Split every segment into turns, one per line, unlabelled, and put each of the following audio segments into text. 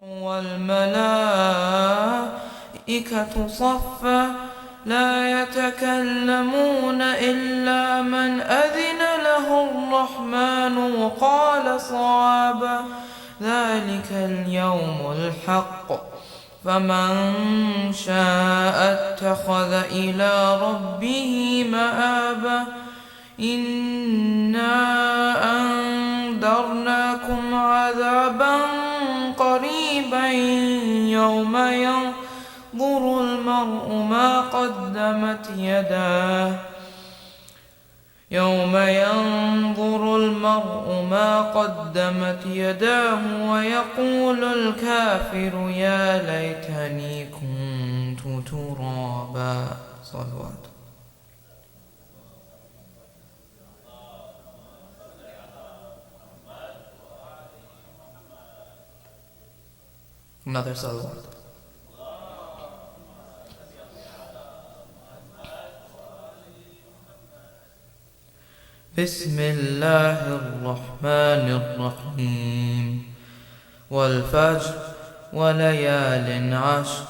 والملائكة صفا لا يتكلمون إلا من أذن له الرحمن وقال صوابا ذلك اليوم الحق فمن شاء اتخذ إلى ربه مآبا إنا أنذرناكم عذابا قريبا يوم ينظر المرء ما قدمت يداه ويقول الكافر يا ليتني كنت ترابا. صلوات. Another salawat. بسم الله الرحمن الرحيم والفجر وليال عشر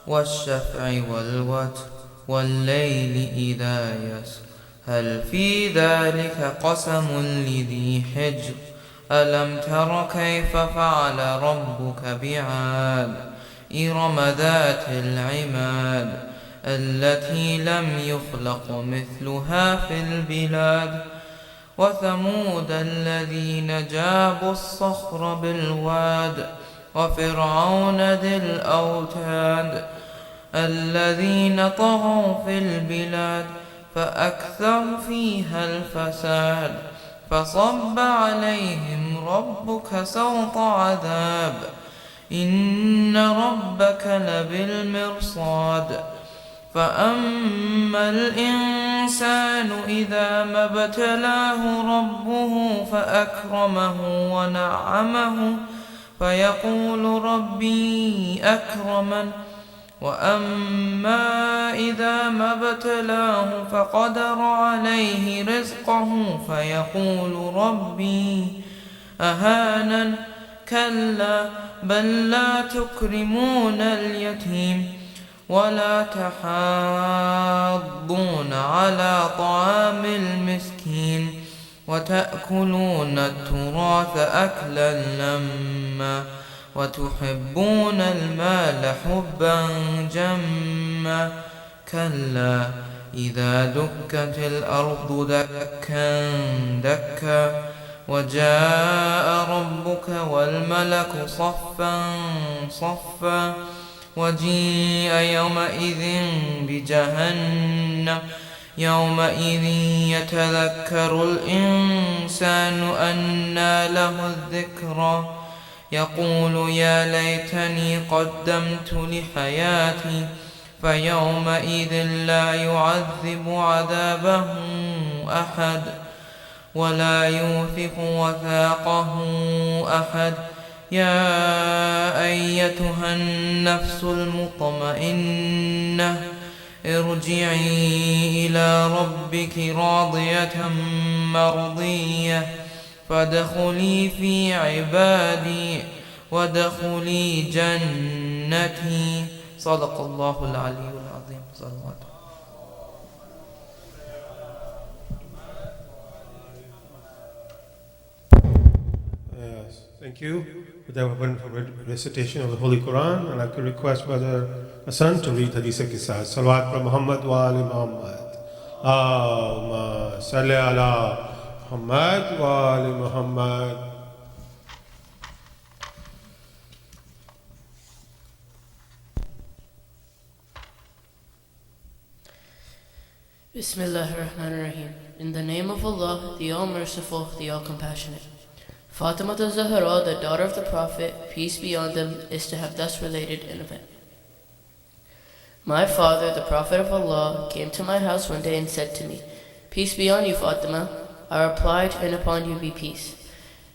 والشفع والوتر والليل إذا يسر هل في ذلك قسم لذي حجر ألم تر كيف فعل ربك بعاد إرم ذات العماد التي لم يخلق مثلها في البلاد وثمود الذين جابوا الصخر بالواد وفرعون ذي الأوتاد الذين طغوا في البلاد فأكثروا فيها الفساد فصب عليهم ربك سوط عذاب إن ربك لبالمرصاد فأما الإنسان إذا ما ابتلاه ربه فأكرمه ونعمه فيقول ربي أكرمن وأما إذا ما ابتلاه فقدر عليه رزقه فيقول ربي أهانن كلا بل لا تكرمون اليتيم ولا تحاضون على طعام المسكين وتأكلون التراث أكلا لما وتحبون المال حبا جما كلا إذا دكت الأرض دكا دكا وجاء ربك والملك صفا صفا وجيء يومئذ بجهنم يومئذ يتذكر الإنسان أنى له الذكرى يقول يا ليتني قدمت لحياتي فيومئذ لا يعذب عذابه أحد ولا يوثق وثاقه أحد يا أيتها النفس المطمئنة ارجعي إلى ربك راضية مرضية فادخلي في عبادي وادخلي جنتي. صدق الله العلي العظيم. صلوات.
Thank you. With that, we're for recitation of the Holy Quran, and I could request Brother Hassan to read Hadith al-Qisas. Salawat from Muhammad wa ali Muhammad. Allahumma salli ala Muhammad wa ali Muhammad.
Bismillahirrahmanirrahim. In the name of Allah, the All-Merciful, the All-Compassionate. Fatima al-Zahra, the daughter of the Prophet, peace be on them, is to have thus related an event. My father, the Prophet of Allah, came to my house one day and said to me, "Peace be on you, Fatima." I replied, "And upon you be peace."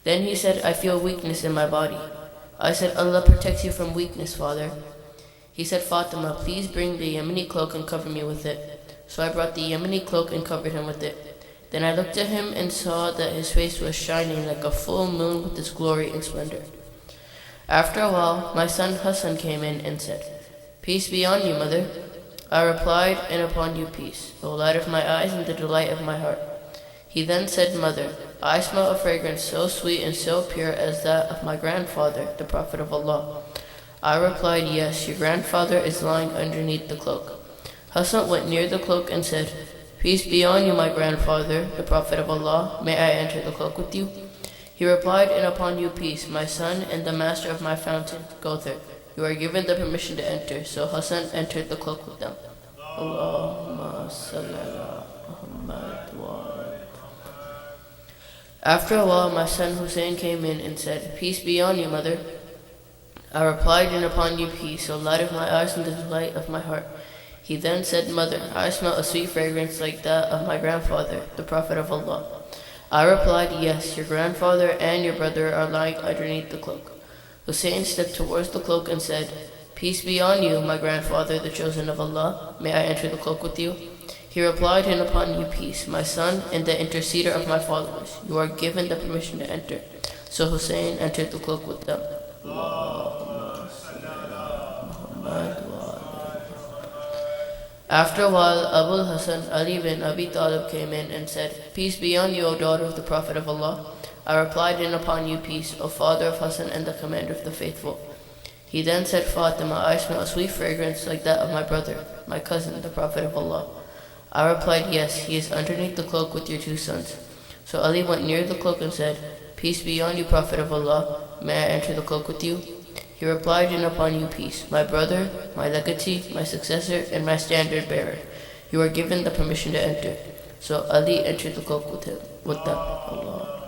Then he said, "I feel weakness in my body." I said, "Allah protect you from weakness, father." He said, "Fatima, please bring the Yemeni cloak and cover me with it." So I brought the Yemeni cloak and covered him with it. Then I looked at him and saw that his face was shining like a full moon with its glory and splendor. After a while, my son Hassan came in and said, "Peace be on you, mother." I replied, "And upon you peace, O light of my eyes and the delight of my heart." He then said, "Mother, I smell a fragrance so sweet and so pure as that of my grandfather, the Prophet of Allah." I replied, "Yes, your grandfather is lying underneath the cloak." Hassan went near the cloak and said, "Peace be on you, my grandfather, the Prophet of Allah. May I enter the cloak with you?" He replied, "And upon you peace, my son and the master of my fountain. Go there. You are given the permission to enter." So Hassan entered the cloak with them. Allahumma salli ala Muhammad wa ala. After a while, my son Hussein came in and said, "Peace be on you, mother." I replied, "And upon you peace, O light of my eyes and the delight of my heart." He then said, "Mother, I smell a sweet fragrance like that of my grandfather, the Prophet of Allah." I replied, "Yes, your grandfather and your brother are lying underneath the cloak." Hussein stepped towards the cloak and said, "Peace be on you, my grandfather, the chosen of Allah. May I enter the cloak with you?" He replied, "And upon you peace, my son and the interceder of my followers. You are given the permission to enter." So Hussein entered the cloak with them. After a while, Abul Hasan Ali bin Abi Talib came in and said, "Peace be on you, O daughter of the Prophet of Allah." I replied, "And upon you peace, O father of Hassan and the commander of the faithful." He then said, "Fatima, I smell a sweet fragrance like that of my brother, my cousin, the Prophet of Allah." I replied, "Yes, he is underneath the cloak with your two sons." So Ali went near the cloak and said, "Peace be on you, Prophet of Allah. May I enter the cloak with you?" He replied, "And upon you peace, my brother, my legatee, my successor, and my standard bearer. You are given the permission to enter." So Ali entered the cloak with them. Allah.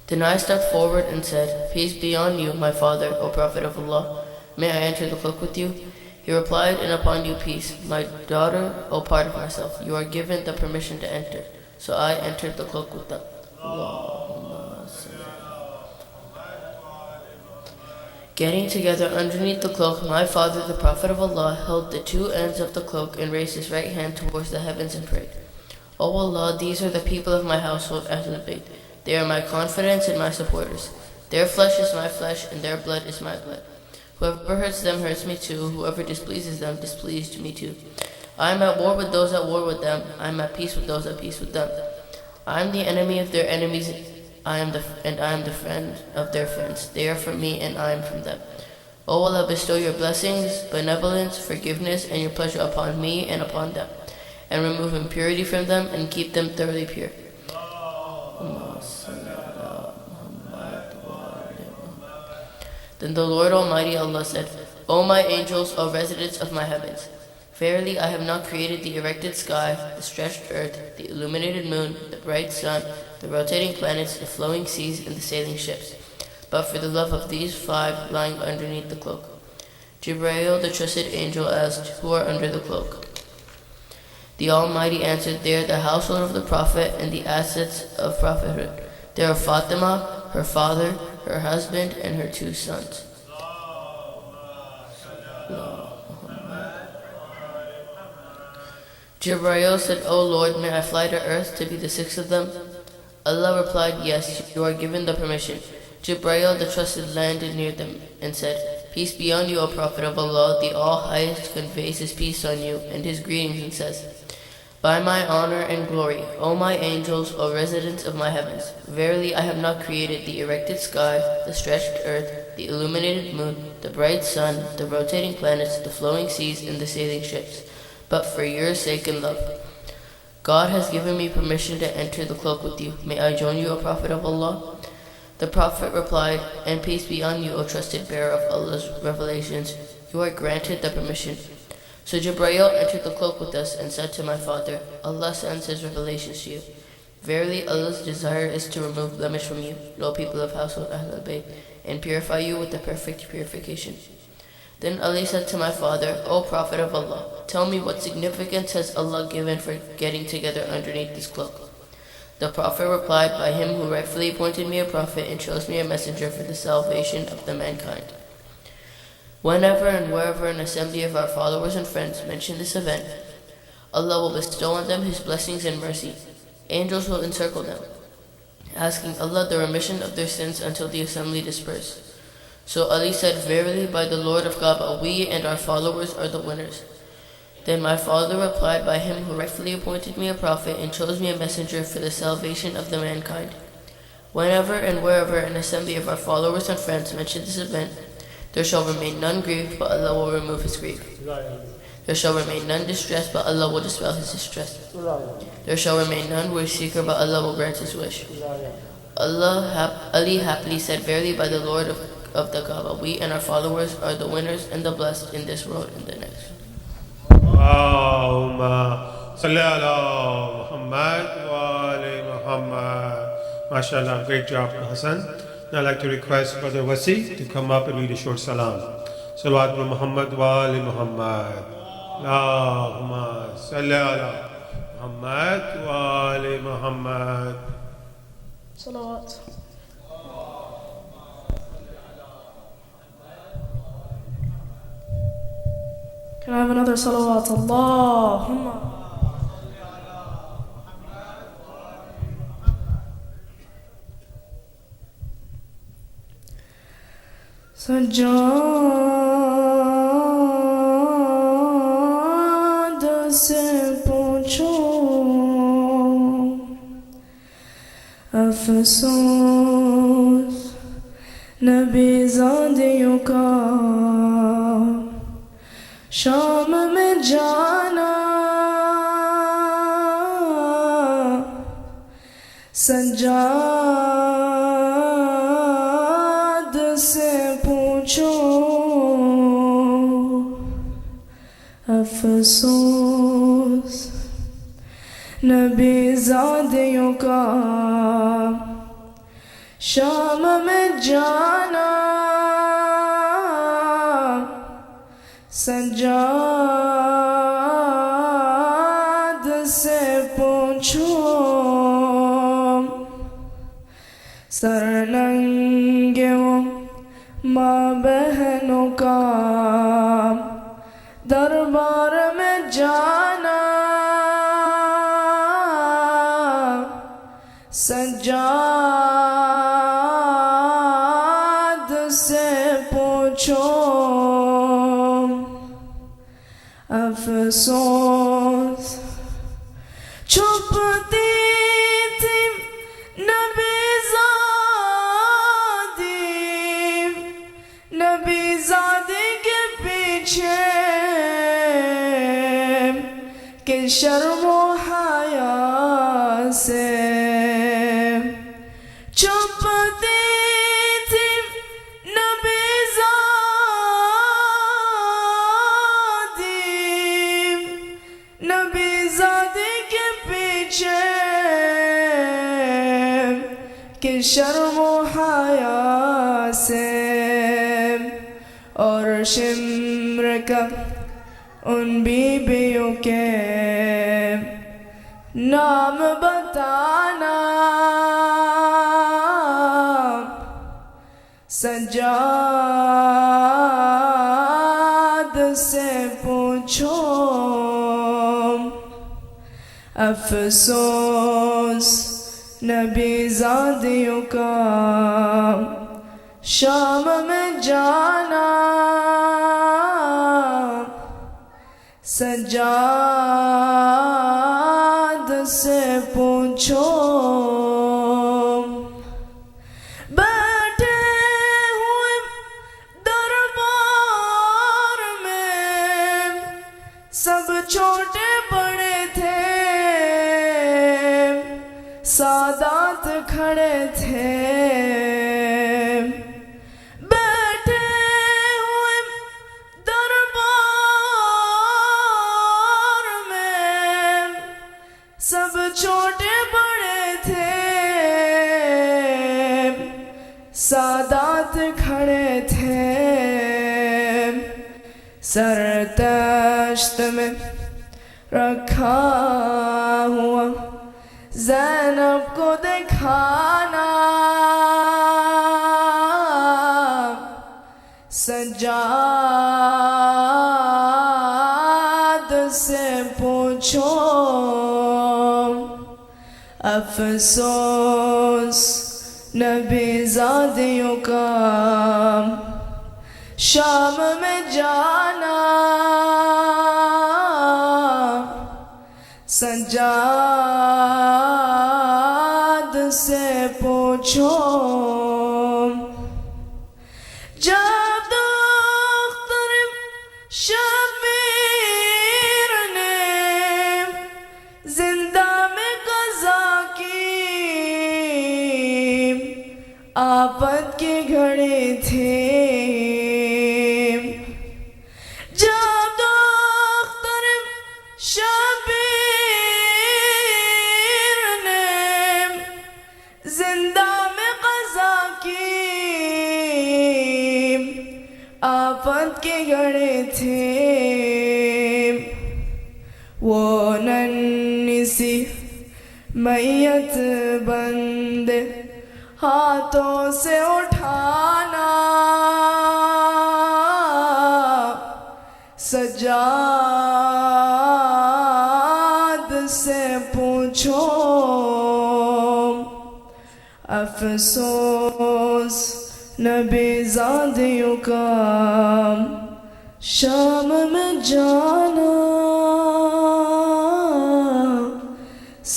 Then I stepped forward and said, "Peace be on you, my father, O Prophet of Allah. May I enter the cloak with you?" He replied, "And upon you peace, my daughter, O part of myself. You are given the permission to enter." So I entered the cloak with them. Getting together underneath the cloak, my father, the Prophet of Allah, held the two ends of the cloak and raised his right hand towards the heavens and prayed, "O Allah, these are the people of my household, Ahlul Bayt. They are my confidants and my supporters. Their flesh is my flesh, and their blood is my blood. Whoever hurts them hurts me too. Whoever displeases them displeased me too. I am at war with those at war with them. I am at peace with those at peace with them. I am the enemy of their enemies, I am the friend of their friends. They are from me, and I am from them. O Allah, bestow your blessings, benevolence, forgiveness, and your pleasure upon me and upon them, and remove impurity from them, and keep them thoroughly pure." Then the Lord Almighty Allah said, "O my angels, O residents of my heavens, verily I have not created the erected sky, the stretched earth, the illuminated moon, the bright sun, the rotating planets, the flowing seas, and the sailing ships, but for the love of these five lying underneath the cloak." Jibreel, the trusted angel, asked, "Who are under the cloak?" The Almighty answered, "They are the household of the Prophet and the assets of prophethood. They are Fatima, her father, her husband, and her two sons." Jibreel said, "O Lord, may I fly to earth to be the sixth of them?" Allah replied, "Yes, you are given the permission." Jibreel, the trusted, landed near them and said, "Peace be on you, O Prophet of Allah. The All-Highest conveys His peace on you and His greetings and says, By my honor and glory, O my angels, O residents of my heavens, verily I have not created the erected sky, the stretched earth, the illuminated moon, the bright sun, the rotating planets, the flowing seas, and the sailing ships, but for your sake and love. God has given me permission to enter the cloak with you. May I join you, O Prophet of Allah?" The Prophet replied, "And peace be on you, O trusted bearer of Allah's revelations. You are granted the permission." So Jibreel entered the cloak with us and said to my father, "Allah sends His revelations to you. Verily Allah's desire is to remove blemish from you, O people of household Ahlul Bayt, and purify you with the perfect purification." Then Ali said to my father, "O Prophet of Allah, tell me what significance has Allah given for getting together underneath this cloak?" The Prophet replied, "By Him who rightfully appointed me a prophet and chose me a messenger for the salvation of the mankind." Whenever and wherever an assembly of our followers and friends mention this event, Allah will bestow on them His blessings and mercy. Angels will encircle them, asking Allah the remission of their sins until the assembly dispersed. So Ali said, "Verily, by the Lord of Kaaba, we and our followers are the winners." Then my father replied, "By him who rightfully appointed me a prophet and chose me a messenger for the salvation of the mankind." Whenever and wherever an assembly of our followers and friends mention this event, there shall remain none grieved, but Allah will remove his grief. There shall remain none distressed, but Allah will dispel his distress. There shall remain none wish seeker, but Allah will grant his wish. Ali happily said, "Verily, by the Lord of the Kaaba, we and our followers are the winners and the blessed in this world and the next."
Allahumma salli ala Muhammad wa ali Muhammad. MashaAllah, great job, Hassan. Now I'd like to request Brother Wasi to come up and read a short salam. Salawat wa Muhammad wa ali Muhammad. Allahumma salli ala Muhammad wa ali Muhammad.
Salawat. Can I have another salawat? Allahumma. سجاد سے پوچھو افسوس نبی زادیوں کا شام میں جانا سجاد سے پوچھو افسوس نبی زادیوں کا شام میں جانا سجاد سے پوچھو سرنگے وہ ماں بہنوں کا دربار میں جانا سجاد سے پوچھو افسوس چھپتی تھی نبی زادی کے پیچھے کہ شرم و حیا سے چھپتی تھی نبی زادی کے پیچھے کہ شرم و حیا سے اور شمر کا ان بیویوں کے نام بتانا سجاد سے پوچھو افسوس نبی زادیوں کا شام میں جانا سجاد سے پوچھو بیٹھے ہوئے دربار میں سب چھوٹے بڑے تھے سادات کھڑے تھے سب چھوٹے بڑے تھے سادات کھڑے تھے سر تشت میں رکھا ہوا زینب کو دکھانا سجاد سے پوچھو अफसोस नबीज़ादियों का शाम में जाना, सज्जाद से पूछो जब दुख्तर शबीर ने जिंदा में कज़ा की, आफत की घड़ी थी जब दुख्तर शबीर ने जिंदा में कज़ा की, आफत की घड़ी थी। वो नन्ही सी मैयत बंदे हाथों से उठाना, सज्जाद से पूछो अफसोस नबीज़ादियों का शाम में जाना,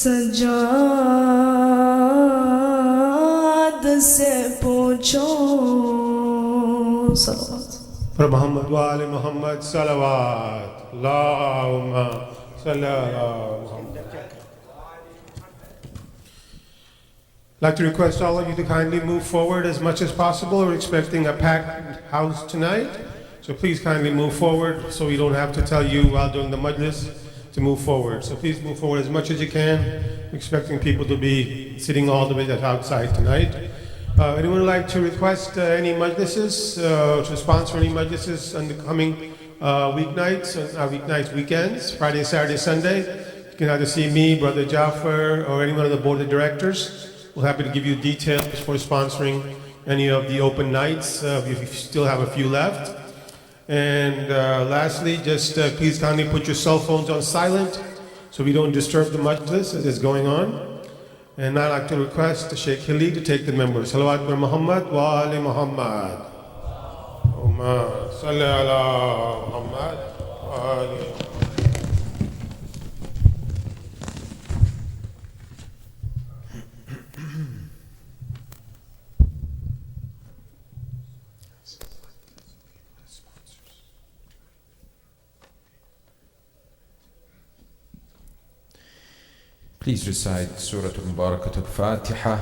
सज्जाद से पूछो। सल्लल्लाहु
For Muhammad wa ali Muhammad salawat. Allahumma salli ala Muhammad. I'd like to request all of you to kindly move forward as much as possible. We're expecting a packed house tonight. So please kindly move forward so we don't have to tell you while doing the majlis to move forward. So please move forward as much as you can. We're expecting people to be sitting all the way outside tonight. Anyone would like to request any majlises, to sponsor any majlises on the coming weeknights, weekends, Friday, Saturday, Sunday? You can either see me, Brother Jafar, or anyone on the board of directors. We're happy to give you details for sponsoring any of the open nights, if you still have a few left. And lastly, just please kindly put your cell phones on silent so we don't disturb the majlis as it's going on. And I'd like to request Sheikh Hili to take the members. Salawat bi Muhammad wa ali Muhammad. Allahumma salli ala Muhammad wa ali Muhammad.
Please recite Surah Al-Mubarakah Al-Fatiha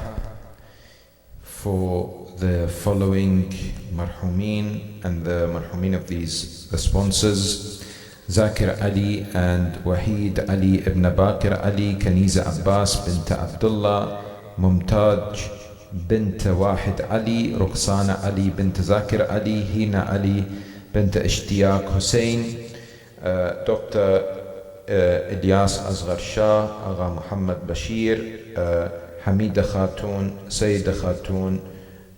for the following marhumin and the marhumin of the sponsors: Zakir Ali and Wahid Ali ibn Bakir Ali, Kaniza Abbas bint Abdullah, Mumtaj bint Wahid Ali, Ruqsana Ali bint Zakir Ali, Hina Ali bint Ishtiyaq Hussein, Dr. Ilyas Asghar Shah, Agha Muhammad Bashir, Hamida Khatun, Sayyida Khatun,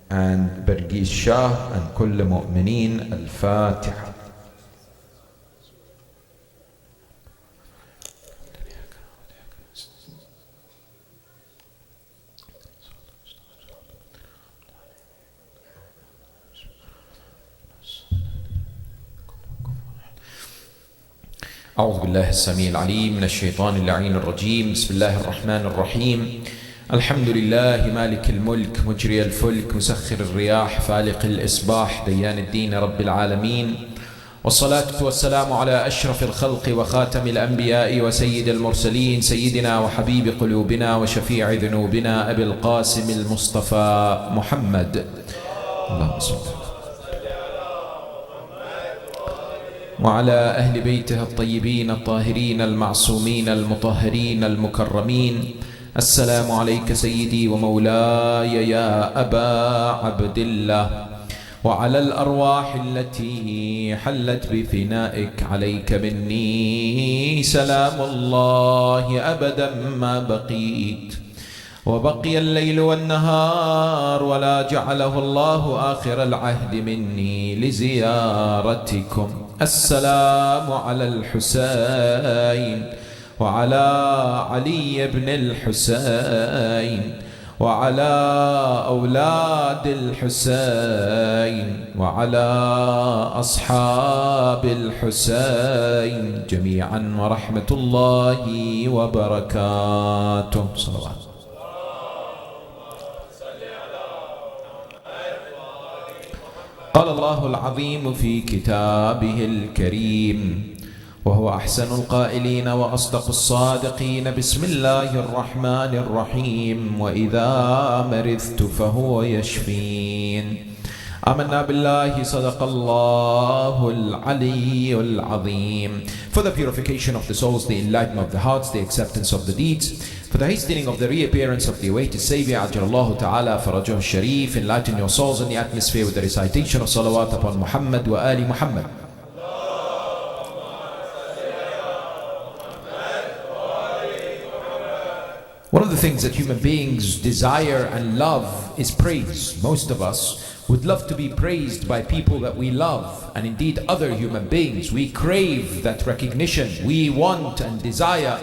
and Bergis Shah, and Kull Mu'mineen. Al-Fatiha. أعوذ بالله السميع العليم من الشيطان اللعين الرجيم. بسم الله الرحمن الرحيم. الحمد لله مالك الملك مجري الفلك مسخر الرياح فالق الإصباح ديان الدين رب العالمين، والصلاة والسلام على أشرف الخلق وخاتم الأنبياء وسيد المرسلين، سيدنا وحبيب قلوبنا وشفيع ذنوبنا أبي القاسم المصطفى محمد. اللهم صل وعلى أهل بيته الطيبين الطاهرين المعصومين المطهرين المكرمين. السلام عليك سيدي ومولاي يا أبا عبد الله، وعلى الأرواح التي حلت بفنائك، عليك مني سلام الله أبدا ما بقيت، وبقي الليل والنهار، ولا جعله الله آخر العهد مني لزيارتكم. السلام على الحسين وعلى علي بن الحسين وعلى أولاد الحسين وعلى أصحاب الحسين جميعا ورحمة الله وبركاته. صلوات. قال الله العظيم في كتابه الكريم وهو أحسن القائلين وأصدق الصادقين: بسم الله الرحمن الرحيم وإذا مرضت فهو يشفين. آمنا بالله صدق الله العلي العظيم. For the purification of the souls, the enlightenment of the hearts, the acceptance of the deeds, for the hastening of the reappearance of the awaited Savior, Ajjalallahu Ta'ala Farajuh Sharif, enlighten your souls in the atmosphere with the recitation of salawat upon Muhammad wa ali Muhammad. One of the things that human beings desire and love is praise. Most of us would love to be praised by people that we love, and indeed other human beings. We crave that recognition. We want and desire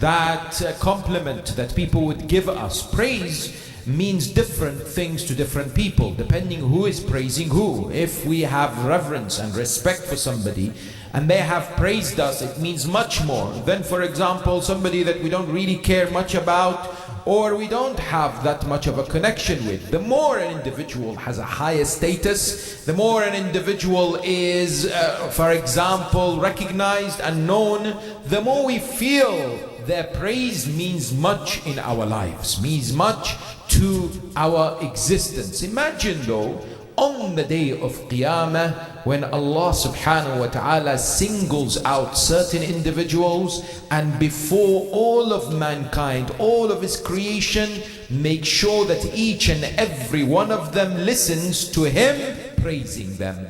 that compliment that people would give us. Praise means different things to different people, depending who is praising who. If we have reverence and respect for somebody and they have praised us, it means much more than, for example, somebody that we don't really care much about or we don't have that much of a connection with. The more an individual has a higher status, the more an individual is, for example, recognized and known, the more we feel their praise means much in our lives, means much to our existence. Imagine though, on the day of Qiyamah, when Allah subhanahu wa ta'ala singles out certain individuals and before all of mankind, all of his creation, make sure that each and every one of them listens to him praising them.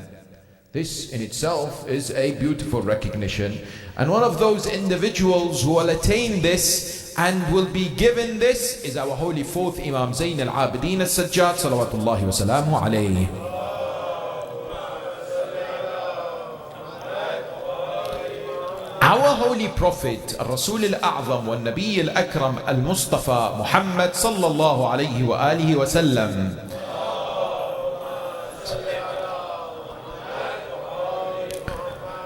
This in itself is a beautiful recognition, and one of those individuals who will attain this and will be given this is our holy fourth Imam Zayn al-Abidin al-Sajjad salawatullahi wa salamu alayhi. Our holy prophet Rasul al-A'zam wa Nabi al-Akram al-Mustafa Muhammad sallallahu alayhi wa alihi wa sallam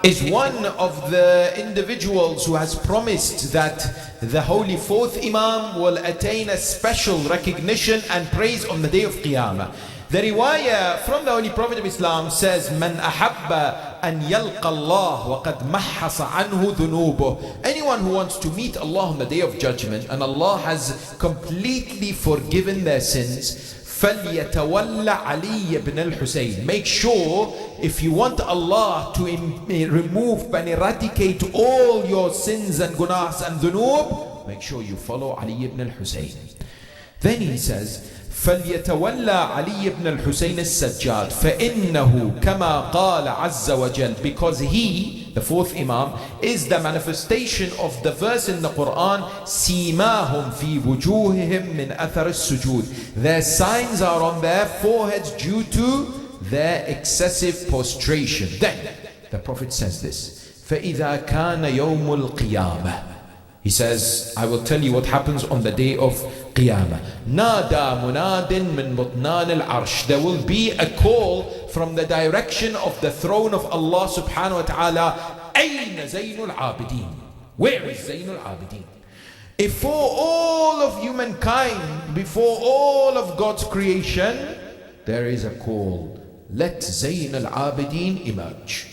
is one of the individuals who has promised that the holy fourth Imam will attain a special recognition and praise on the day of Qiyamah. The riwayah from the Holy Prophet of Islam says, "Man ahabba an yalqa Allah wa qad mahhasa anhu dhunubuh." Anyone who wants to meet Allah on the day of judgment and Allah has completely forgiven their sins, فَلْيَتَوَلَّ عَلِيَّ بْنَ الْحُسَيْنِ. Make sure, if you want Allah to remove and eradicate all your sins and gunahs and dhunub, make sure you follow Ali ibn al-Husayn. Then he says, فَلْيَتَوَلَّ عَلِيَّ بْنَ الْحُسَيْنِ السَّجَّادِ فَإِنَّهُ كَمَا قَالَ عَزَّ وَجَلَّ. Because he, the fourth Imam, is the manifestation of the verse in the Quran, سِيمَاهُمْ فِي وُجُوهِهِمْ مِنْ أَثَرِ السُّجُودِ. Their signs are on their foreheads due to their excessive prostration. Then the Prophet says this, فَإِذَا كَانَ يَوْمُ الْقِيَامَةِ. He says, I will tell you what happens on the day of Qiyamah. Nada munadin min butnan al-arsh. There will be a call from the direction of the throne of Allah subhanahu wa ta'ala. Ayna Zaynul Abidin? Where is Zaynul Abidin? Before all of humankind, before all of God's creation, there is a call. Let Zaynul Abidin emerge.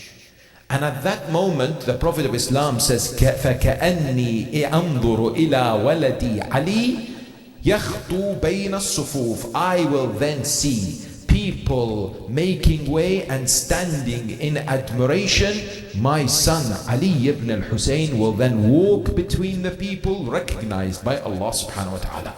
And at that moment, the Prophet of Islam says, فَكَأَنِّي أَنظُرُ إِلَى وَلَدِي عَلِي يَخْطُو بَيْنَ الصُّفُوفِ. I will then see people making way and standing in admiration. My son Ali ibn al-Husayn will then walk between the people, recognized by Allah subhanahu wa ta'ala.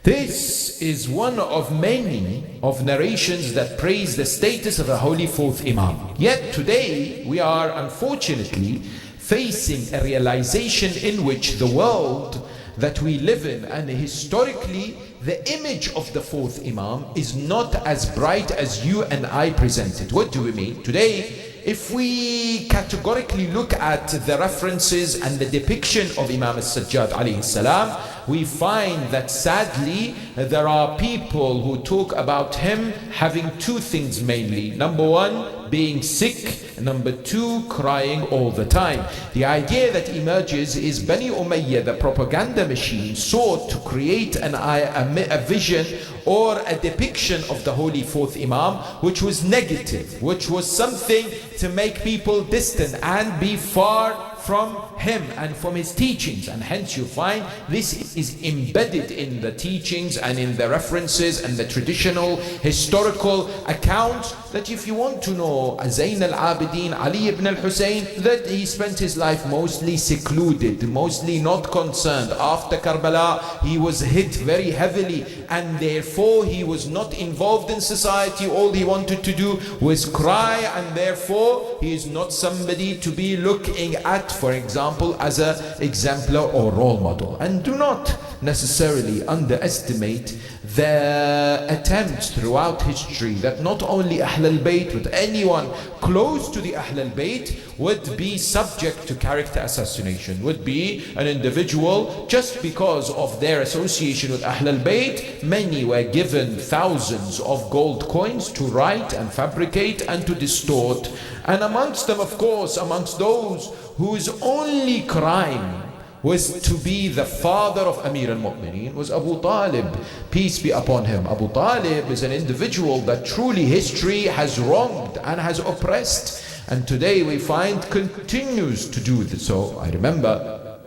This is one of many of narrations that praise the status of a holy fourth Imam. Yet today we are unfortunately facing a realization in which the world that we live in, and historically the image of the fourth Imam is not as bright as you and I present it. What do we mean? Today if we categorically look at the references and the depiction of Imam al-Sajjad alayhi salam, we find that sadly there are people who talk about him having two things mainly. Number one, being sick. Number two, crying all the time. The idea that emerges is Bani Umayyah, the propaganda machine, sought to create a vision or a depiction of the Holy Fourth Imam which was negative, which was something to make people distant and be far from him and from his teachings. And hence you find this is embedded in the teachings and in the references and the traditional historical accounts, that if you want to know Zayn al-Abidin Ali ibn al-Hussein, that he spent his life mostly secluded, mostly not concerned. After Karbala he was hit very heavily and therefore he was not involved in society. All he wanted to do was cry, and therefore he is not somebody to be looking at, for example, as an exemplar or role model. And do not necessarily underestimate the attempts throughout history that not only Ahl al-Bayt but anyone close to the Ahl al-Bayt would be subject to character assassination, would be an individual just because of their association with Ahl al-Bayt. Many were given thousands of gold coins to write and fabricate and to distort. And amongst them, of course, amongst those whose only crime was to be the father of Amir al-Mu'mineen was Abu Talib, peace be upon him. Abu Talib is an individual that truly history has wronged and has oppressed, and today we find continues to do this. So I remember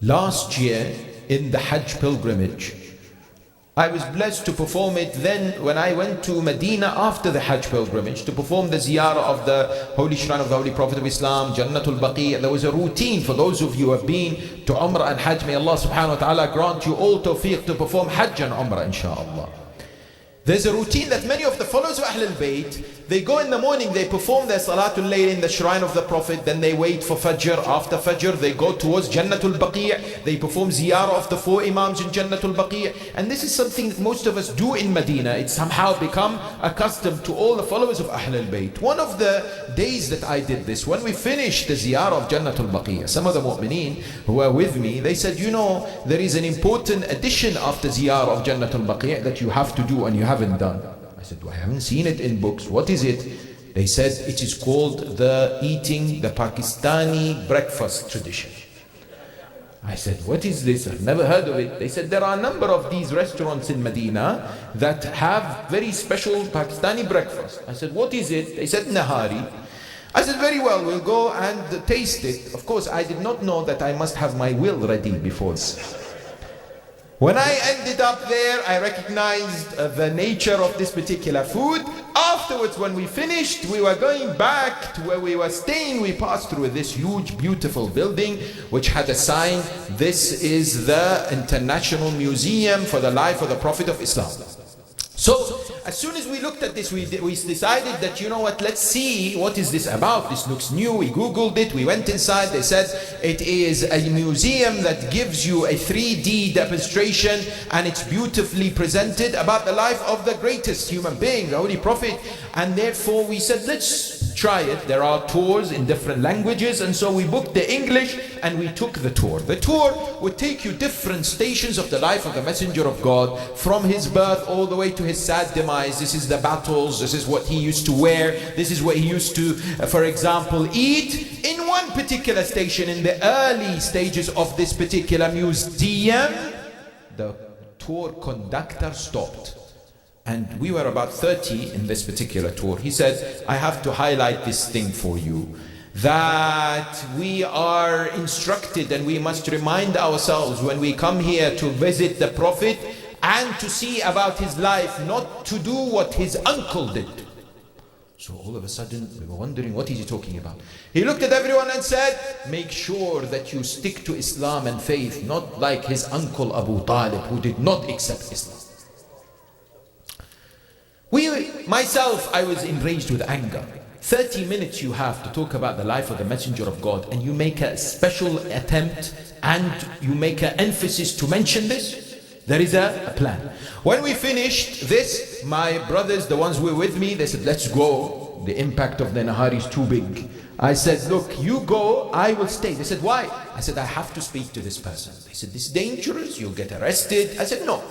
last year in the Hajj pilgrimage, I was blessed to perform it then when I went to Medina after the Hajj pilgrimage to perform the ziyarah of the Holy Shrine of the Holy Prophet of Islam, Jannatul Baqi. There was a routine for those of you who have been to Umrah and Hajj. May Allah subhanahu wa ta'ala grant you all tawfiq to perform Hajj and Umrah inshaAllah. There's a routine that many of the followers of Ahl al-Bayt, they go in the morning, they perform their Salatul Layl in the shrine of the Prophet, then they wait for Fajr. After Fajr, they go towards Jannatul Baqi', they perform ziyarah of the four Imams in Jannatul Baqi'. And this is something that most of us do in Medina. It's somehow become accustomed to all the followers of Ahl al-Bayt. One of the days that I did this, when we finished the ziyarah of Jannatul Baqi', some of the mu'mineen who were with me, they said, you know, there is an important addition after ziyarah of Jannatul Baqi' that you have to do and you haven't done. I said, well, I haven't seen it in books. What is it? They said it is called the Pakistani breakfast tradition. I said, what is this? I've never heard of it. They said there are a number of these restaurants in Medina that have very special Pakistani breakfast. I said, what is it? They said, Nahari. I said, very well, we'll go and taste it. Of course, I did not know that I must have my will ready before this. When I ended up there, I recognized the nature of this particular food. Afterwards, when we finished, we were going back to where we were staying. We passed through this huge, beautiful building which had a sign, this is the International Museum for the Life of the Prophet of Islam. So, as soon as we looked at this, we decided that, you know what, let's see what is this about. This looks new. We Googled it. We went inside. They said it is a museum that gives you a 3D demonstration, and it's beautifully presented about the life of the greatest human being, the Holy Prophet. And therefore we said, let's try it. There are tours in different languages, and so we booked the English and we took the tour. The tour would take you different stations of the life of the Messenger of God, from his birth all the way to his sad demise. This is the battles, this is what he used to wear, this is what he used to, for example, eat. In one particular station, in the early stages of this particular museum, the tour conductor stopped. And we were about 30 in this particular tour. He said, I have to highlight this thing for you, that we are instructed and we must remind ourselves when we come here to visit the Prophet and to see about his life, not to do what his uncle did. So all of a sudden we were wondering, what is he talking about? He looked at everyone and said, make sure that you stick to Islam and faith, not like his uncle Abu Talib, who did not accept Islam. Myself, I was enraged with anger. 30 minutes you have to talk about the life of the Messenger of God, and you make a special attempt and you make an emphasis to mention this. There is a plan. When we finished this, my brothers, the ones who were with me, they said, let's go The impact of the Nahari is too big. I said, look, you go, I will stay. They said, why? I said, I have to speak to this person. They said, this is dangerous, you'll get arrested. I said, no.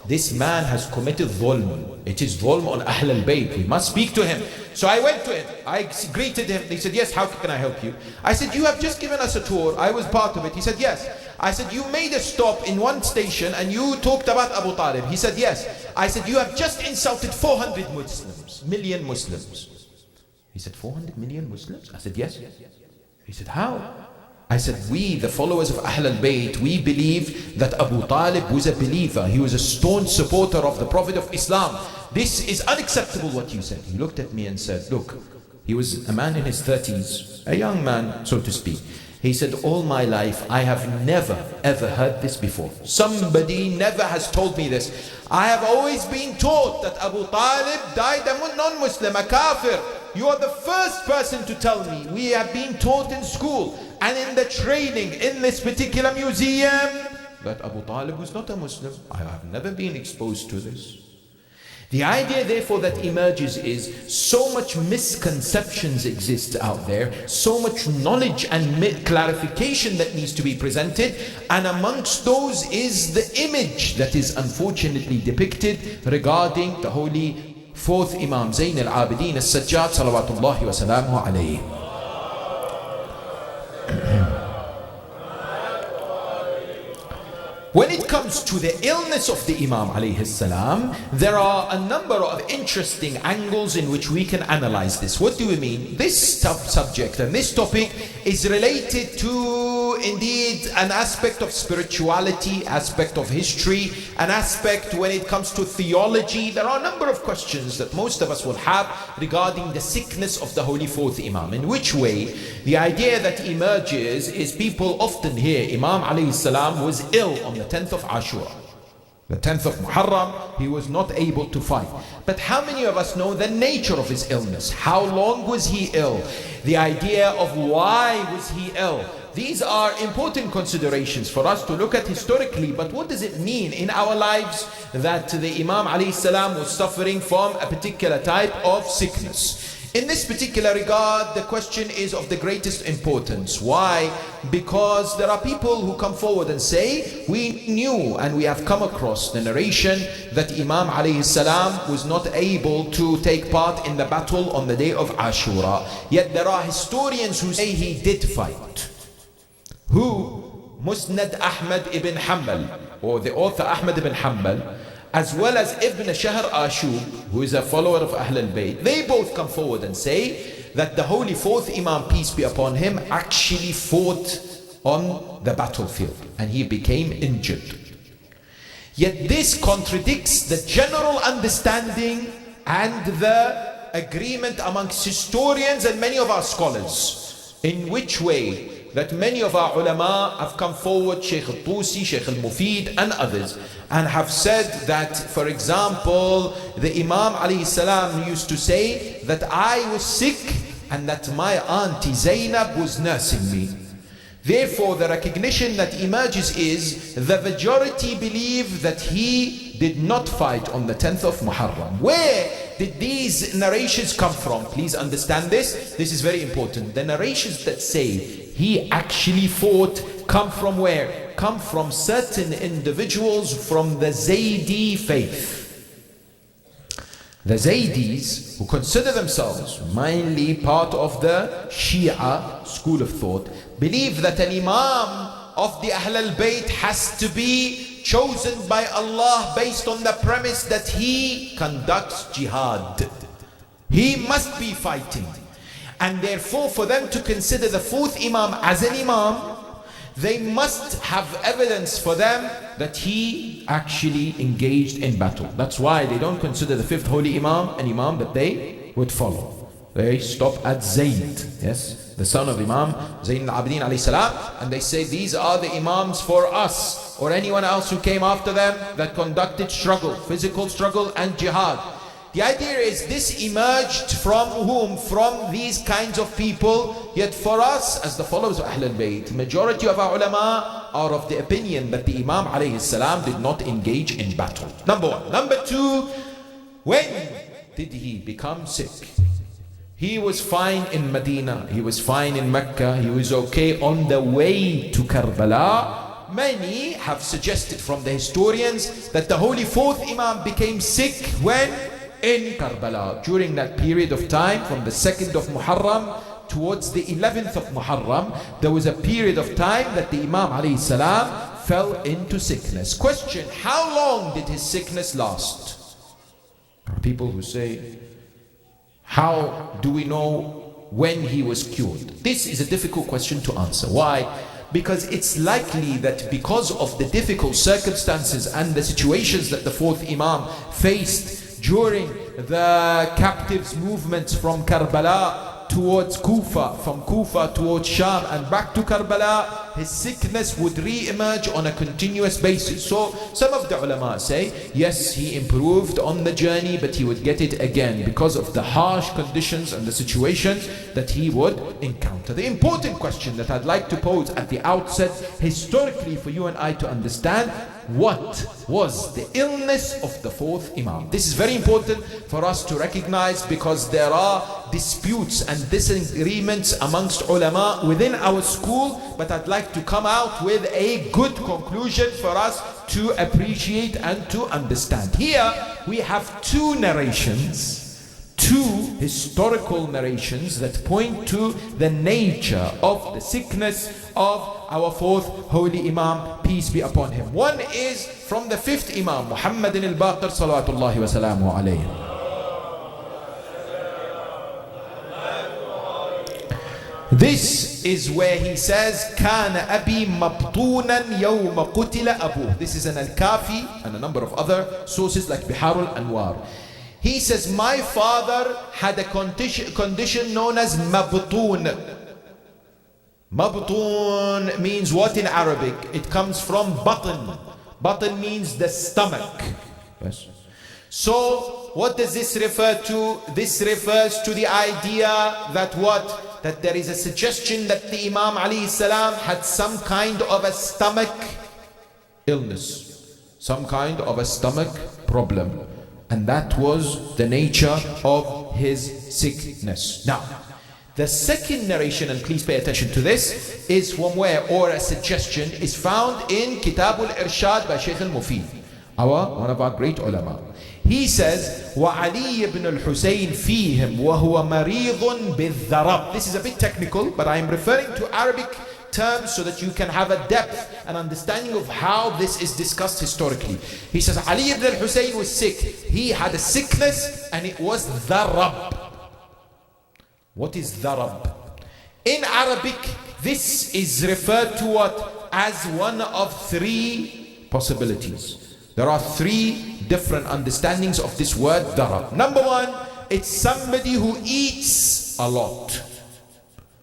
This man has committed dhulm. It is dhulm on Ahl al-Bayt. We must speak to him. So I went to him. I greeted him. He said, yes, how can I help you? I said, you have just given us a tour. I was part of it. He said, yes. I said, you made a stop in one station and you talked about Abu Talib. He said, yes. I said, you have just insulted 400 million Muslims. He said, 400 million Muslims? I said, yes. He said, how? I said, we, the followers of Ahl al-Bayt, we believe that Abu Talib was a believer. He was a staunch supporter of the Prophet of Islam. This is unacceptable what you said. He looked at me and said, look, he was a man in his 30s, a young man, so to speak. He said, all my life, I have never ever heard this before. Somebody never has told me this. I have always been taught that Abu Talib died a non-Muslim, a kafir. You are the first person to tell me. We have been taught in school and in the training in this particular museum that Abu Talib was not a Muslim. I have never been exposed to this. The idea therefore that emerges is so much misconceptions exist out there, so much knowledge and clarification that needs to be presented, and amongst those is the image that is unfortunately depicted regarding the holy fourth Imam Zayn al-Abidin al-Sajjad salawatullahi wa salamuhu alayhi. When it comes to the illness of the Imam alayhi salam, there are a number of interesting angles in which we can analyze this. What do we mean? This subject and this topic is related to indeed an aspect of spirituality, aspect of history, an aspect when it comes to theology. There are a number of questions that most of us will have regarding the sickness of the holy fourth Imam. In which way? The idea that emerges is people often hear Imam alayhi salam was ill on the 10th of Ashura. The 10th of Muharram, he was not able to fight. But how many of us know the nature of his illness? How long was he ill? The idea of why was he ill? These are important considerations for us to look at historically. But what does it mean in our lives that the Imam alayhi salam was suffering from a particular type of sickness? In this particular regard, the question is of the greatest importance. Why? Because there are people who come forward and say, we knew and we have come across the narration that Imam alayhi salam was not able to take part in the battle on the day of Ashura. Yet there are historians who say he did fight. Who? Musnad Ahmad ibn Hanbal, or the author Ahmad ibn Hanbal, as well as Ibn Shahr Ashub, who is a follower of Ahl al-Bayt, they both come forward and say that the holy fourth Imam, peace be upon him, actually fought on the battlefield and he became injured. Yet this contradicts the general understanding and the agreement amongst historians and many of our scholars. In which way? That many of our ulama have come forward, Shaykh al-Tusi, Shaykh al-Mufid and others, and have said that, for example, the Imam alayhi salam used to say that I was sick and that my auntie Zainab was nursing me. Therefore, the recognition that emerges is the majority believe that he did not fight on the 10th of Muharram. Where did these narrations come from? Please understand this. This is very important. The narrations that say he actually fought come from where? Come from certain individuals from the Zaydi faith. The Zaydis, who consider themselves mainly part of the Shia school of thought, believe that an Imam of the Ahl al-Bayt has to be chosen by Allah based on the premise that he conducts jihad. He must be fighting. And therefore, for them to consider the fourth Imam as an Imam, they must have evidence for them that he actually engaged in battle. That's why they don't consider the fifth holy Imam an Imam that they would follow. They stop at Zayd, yes, the son of Imam Zayn al-Abidin alayhi salam, and they say these are the Imams for us or anyone else who came after them that conducted struggle, physical struggle and jihad. The idea is this emerged from whom? From these kinds of people. Yet for us as the followers of Ahl al-Bayt, majority of our ulama are of the opinion that the Imam alayhi salam did not engage in battle. Number one. Number two, when did he become sick? He was fine in Medina, he was fine in Mecca, he was okay on the way to Karbala. Many have suggested from the historians that the Holy Fourth Imam became sick when? In Karbala. During that period of time, from the 2nd of Muharram towards the 11th of Muharram, there was a period of time that the Imam alayhi salam fell into sickness. Question, how long did his sickness last? There are people who say, how do we know when he was cured? This is a difficult question to answer. Why? Because it's likely that because of the difficult circumstances and the situations that the fourth Imam faced during the captives' movements from Karbala towards Kufa, from Kufa towards Sham and back to Karbala, his sickness would re-emerge on a continuous basis. So some of the ulama say, yes, he improved on the journey, but he would get it again because of the harsh conditions and the situations that he would encounter. The important question that I'd like to pose at the outset, historically for you and I to understand, what was the illness of the fourth Imam? This is very important for us to recognize because there are disputes and disagreements amongst ulama within our school, but I'd like to come out with a good conclusion for us to appreciate and to understand. Here we have two narrations, two historical narrations that point to the nature of the sickness of our fourth holy Imam, peace be upon him. One is from the fifth Imam, Muhammad al-Baqir salawatullahi wa salamu alayhi. This is where he says, كان أبي مبطونا يوم قتل أبوه. This is an Al-Kafi and a number of other sources like Bihar al-Anwar. He says, my father had a condition known as mabtun. Mabtun means what in Arabic? It comes from batn. Batn means the stomach. Yes. So what does this refer to? This refers to the idea that what? That there is a suggestion that the Imam alayhi salam had some kind of a stomach illness, some kind of a stomach problem, and that was the nature of his sickness. Now, the second narration, and please pay attention to this, is from where, or a suggestion is found in Kitab al-Irshad by Shaykh al-Mufid, one of our great ulama. He says, وَعَلِيِّ بْنُ الْحُسَيْنِ فِيهِمْ وَهُوَ مَرِيضٌ بِالذَّرَبْ. This is a bit technical, but I am referring to Arabic terms so that you can have a depth and understanding of how this is discussed historically. He says, Ali ibn al-Husayn was sick. He had a sickness and it was dharab. What is dharab? In Arabic, this is referred to what? As one of three possibilities. There are three different understandings of this word dharab. Number one, it's somebody who eats a lot,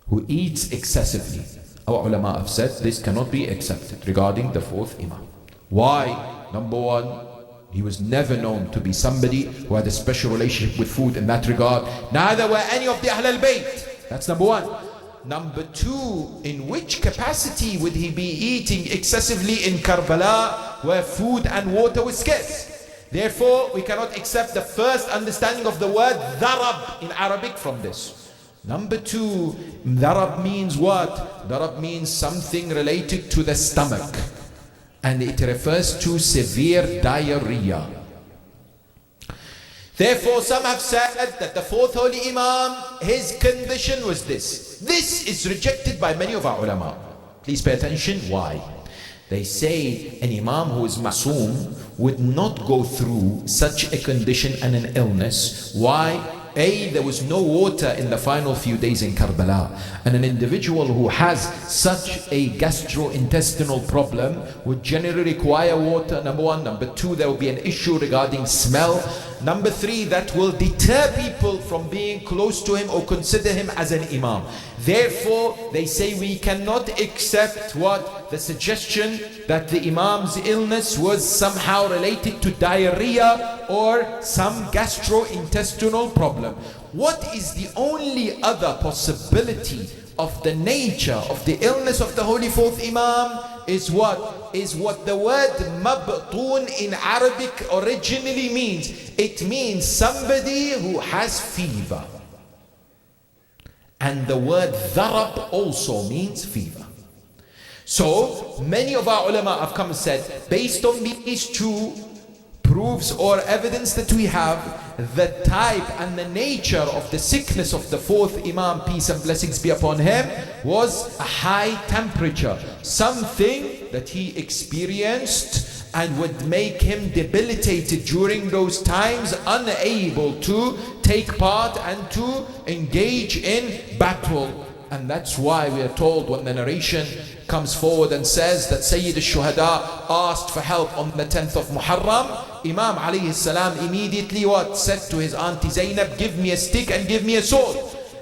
who eats excessively. Our ulama have said this cannot be accepted regarding the fourth Imam. Why? Number one, he was never known to be somebody who had a special relationship with food in that regard. Neither were any of the Ahl al-Bayt. That's number one. Number two, in which capacity would he be eating excessively in Karbala where food and water was scarce? Therefore, we cannot accept the first understanding of the word dharab in Arabic from this. Number two, dharab means what? Dharab means something related to the stomach, and it refers to severe diarrhea. Therefore, some have said that the fourth holy Imam, his condition was this. This is rejected by many of our ulama. Please pay attention. Why? They say an Imam who is masoom would not go through such a condition and an illness. Why? A, there was no water in the final few days in Karbala, and an individual who has such a gastrointestinal problem would generally require water, number one. Number two, there will be an issue regarding smell. Number three, that will deter people from being close to him or consider him as an Imam. Therefore, they say we cannot accept what? The suggestion that the Imam's illness was somehow related to diarrhea or some gastrointestinal problem. What is the only other possibility of the nature of the illness of the Holy Fourth Imam is what? Is what the word mabtun in Arabic originally means. It means somebody who has fever. And the word dharab also means fever. So many of our ulama have come and said, based on these two proofs or evidence that we have, the type and the nature of the sickness of the fourth Imam, peace and blessings be upon him, was a high temperature, something that he experienced and would make him debilitated during those times, unable to take part and to engage in battle. And that's why we are told, when the narration comes forward and says that Sayyid al-Shuhada asked for help on the 10th of Muharram, Imam alayhi salam immediately what? Said to his auntie Zainab, give me a stick and give me a sword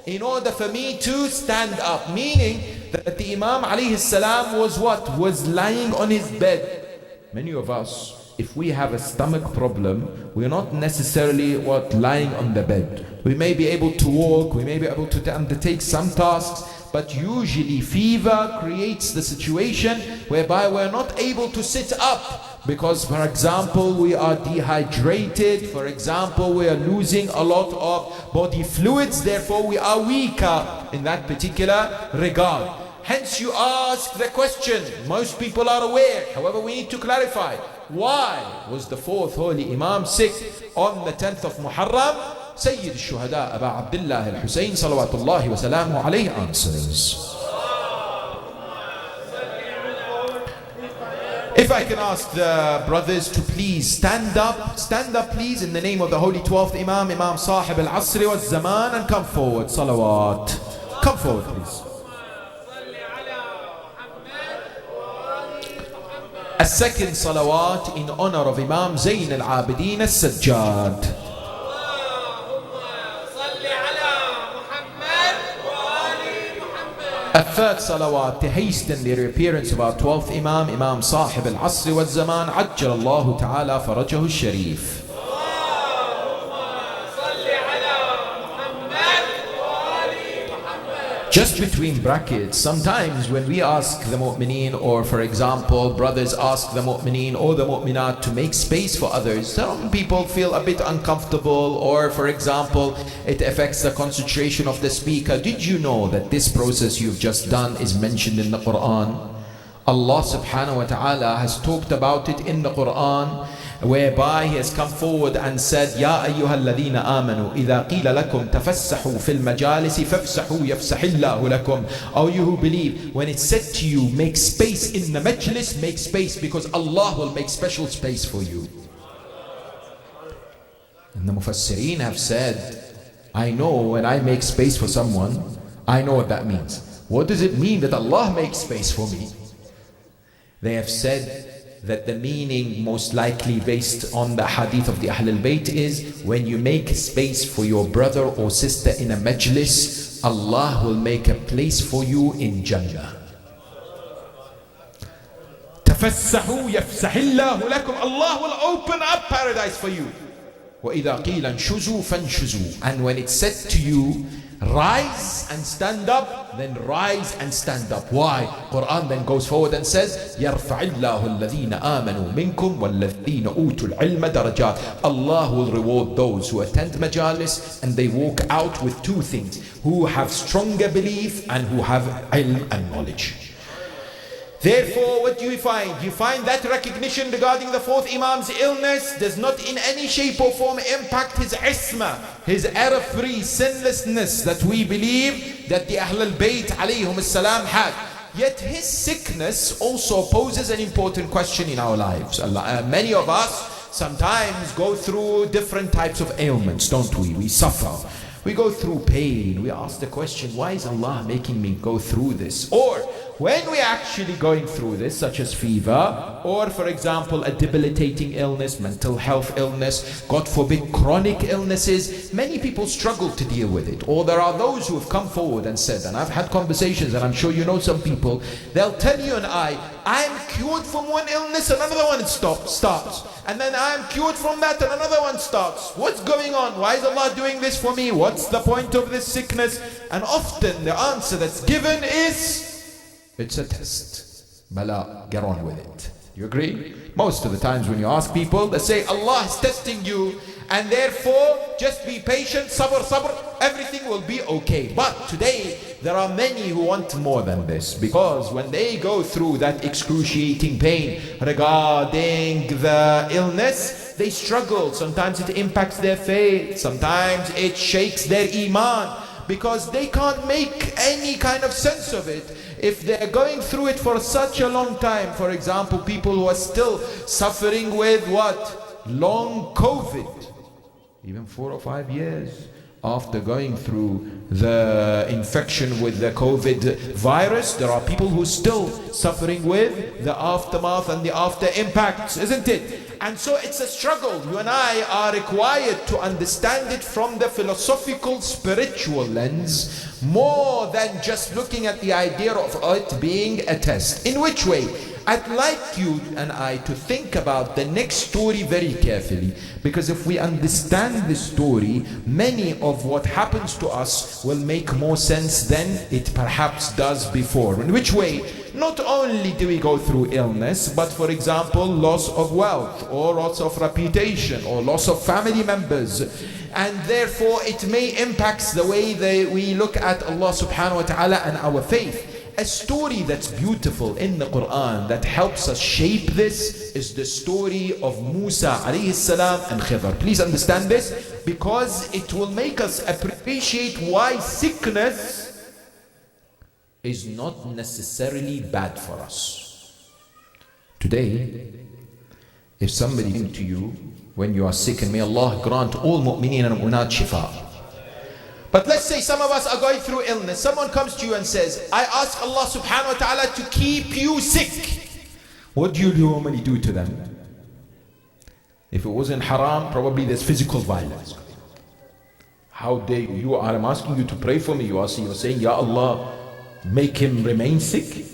in order for me to stand up. Meaning that the Imam alayhi salam was what? Was lying on his bed. Many of us, if we have a stomach problem, we're not necessarily what? Lying on the bed. We may be able to walk, we may be able to undertake some tasks, but usually fever creates the situation whereby we're not able to sit up because, for example, we are dehydrated, for example, we are losing a lot of body fluids, therefore we are weaker in that particular regard. Hence you ask the question, most people are aware, however we need to clarify, why was the fourth holy Imam sick on the 10th of Muharram? Sayyid al-Shuhada Aba Abdullah al-Husayn salawatullahi wa salamu alayhi answers. If I can ask the brothers to please stand up please in the name of the holy 12th Imam, Imam Sahib al-Asri wa Zaman, and come forward, salawat. Come forward please. A second salawat in honor of Imam Zayn al-Abidin al-Sajjad. A third salawat to hasten the reappearance of our 12th Imam, Imam Sahib al-Asri wa Zaman, Ajjal Allahu Ta'ala Farajahu al-Sharif. Just between brackets, sometimes when we ask the mu'mineen, or for example brothers ask the mu'mineen or the mu'minat to make space for others, some people feel a bit uncomfortable, or for example it affects the concentration of the speaker. Did you know that this process you've just done is mentioned in the Quran? Allah subhanahu wa ta'ala has talked about it in the Quran, whereby he has come forward and said, Ya ayyuhal ladhina amanu, idha qila lakum tafassahu fil majalisi fafsahu yafsahillahu lakum. O you who believe, when it's said to you, make space in the majlis, make space, because Allah will make special space for you. And the Mufassireen have said, I know when I make space for someone, I know what that means. What does it mean that Allah makes space for me? They have said that the meaning, most likely based on the hadith of the Ahlul Bayt, is when you make space for your brother or sister in a majlis, Allah will make a place for you in Jannah. Tafassahu yafsahillahu lakum. Allah will open up paradise for you. وَإِذَا قِيلَ انشُزُوا فَانشُزُوا. And when it's said to you, rise and stand up, then rise and stand up. Why? Quran then goes forward and says, يَرْفَعِ اللَّهُ الَّذِينَ آمَنُوا مِنْكُمْ وَالَّذِينَ أُوتُوا الْعِلْمَ دَرَجَاتٍ. Allah will reward those who attend majalis and they walk out with two things: who have stronger belief and who have ilm and knowledge. Therefore, what do you find? You find that recognition regarding the fourth Imam's illness does not in any shape or form impact his isma, his error-free sinlessness that we believe that the Ahlul Bayt alayhum salam had. Yet his sickness also poses an important question in our lives. Many of us sometimes go through different types of ailments, don't we? We suffer. We go through pain. We ask the question, why is Allah making me go through this? Or when we're actually going through this, such as fever, or for example a debilitating illness, mental health illness, God forbid chronic illnesses, many people struggle to deal with it. Or there are those who have come forward and said, and I've had conversations and I'm sure you know some people, they'll tell you and I'm cured from one illness and another one starts. And then I'm cured from that and another one starts. What's going on? Why is Allah doing this for me? What's the point of this sickness? And often the answer that's given is, it's a test. Bala, get on with it. You agree? Most of the times when you ask people, they say Allah is testing you and therefore just be patient, sabr, sabr, everything will be okay. But today there are many who want more than this, because when they go through that excruciating pain regarding the illness, they struggle. Sometimes it impacts their faith, sometimes it shakes their iman, because they can't make any kind of sense of it. If they're going through it for such a long time, for example, people who are still suffering with what? Long COVID, even 4 or 5 years after going through the infection with the COVID virus, there are people who are still suffering with the aftermath and the after impacts, isn't it? And so it's a struggle. You and I are required to understand it from the philosophical, spiritual lens, more than just looking at the idea of it being a test. In which way? I'd like you and I to think about the next story very carefully, because if we understand this story, many of what happens to us will make more sense than it perhaps does before. In which way? Not only do we go through illness, but for example, loss of wealth, or loss of reputation, or loss of family members. And therefore it may impact the way that we look at Allah subhanahu wa ta'ala and our faith. A story that's beautiful in the Quran that helps us shape this is the story of Musa alayhi salam and Khidr. Please understand this, because it will make us appreciate why sickness is not necessarily bad for us. Today, if somebody came to you when you are sick, and may Allah grant all mu'mineen and mu'minat shifa. But let's say some of us are going through illness. Someone comes to you and says, I ask Allah subhanahu wa ta'ala to keep you sick. What do you normally do to them? If it wasn't haram, probably there's physical violence. How dare you? I'm asking you to pray for me. You're saying, Ya Allah, make him remain sick.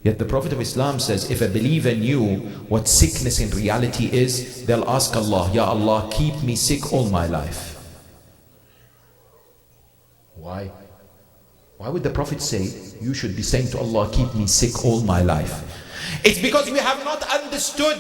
Yet the Prophet of Islam says, if a believer knew what sickness in reality is, they'll ask Allah, Ya Allah, keep me sick all my life. Why? Why would the Prophet say, you should be saying to Allah, keep me sick all my life? It's because we have not understood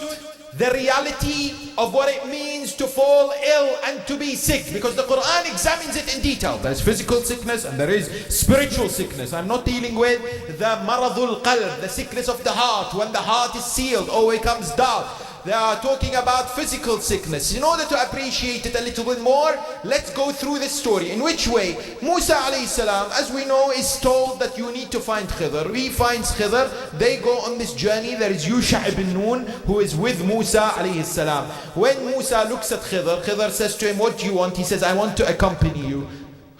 the reality of what it means to fall ill and to be sick, because the Quran examines it in detail. There is physical sickness and there is spiritual sickness. I'm not dealing with the maradul qalb, the sickness of the heart, when the heart is sealed or it comes dark. They are talking about physical sickness. In order to appreciate it a little bit more, let's go through this story. In which way? Musa alayhi salam, as we know, is told that you need to find Khidr. He finds Khidr. They go on this journey. There is Yusha ibn Nun who is with Musa alayhi salam. When Musa looks at Khidr, Khidr says to him, what do you want? He says, I want to accompany you.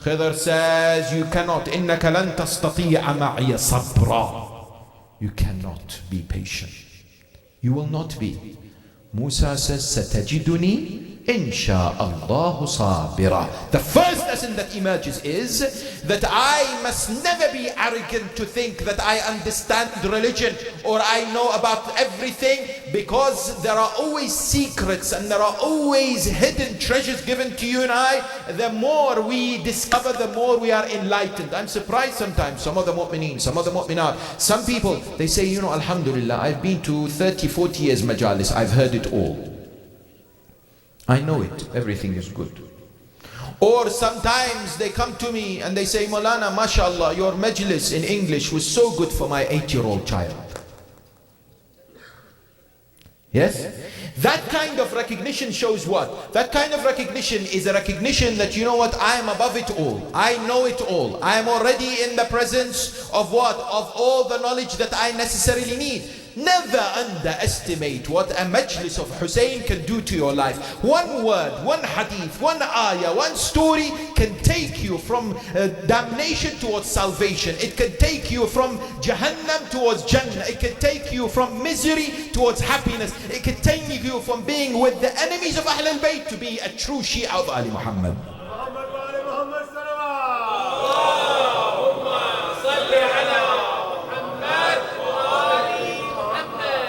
Khidr says, you cannot. إِنَّكَ لَن تَسْتَطِيعَ مَعِيَ صَبْرًا. You cannot be patient. You will not be. Musa says, Satajiduni insha'Allahu sabira. The first lesson that emerges is that I must never be arrogant to think that I understand religion or I know about everything, because there are always secrets and there are always hidden treasures given to you and I. The more we discover, the more we are enlightened. I'm surprised sometimes, some of the mu'mineen, some of the mu'minat, some people, they say, you know, alhamdulillah, I've been to 30, 40 years majalis, I've heard it all. I know it, everything is good. Or sometimes they come to me and they say, Maulana, mashallah, your majlis in English was so good for my 8-year-old child. Yes? That kind of recognition shows what? That kind of recognition is a recognition that, you know what, I am above it all. I know it all. I am already in the presence of what? Of all the knowledge that I necessarily need. Never underestimate what a majlis of Hussein can do to your life. One word, one hadith, one ayah, one story can take you from damnation towards salvation. It can take you from Jahannam towards Jannah. It can take you from misery towards happiness. It can take you from being with the enemies of Ahlul Bayt to be a true Shia of Ali Muhammad.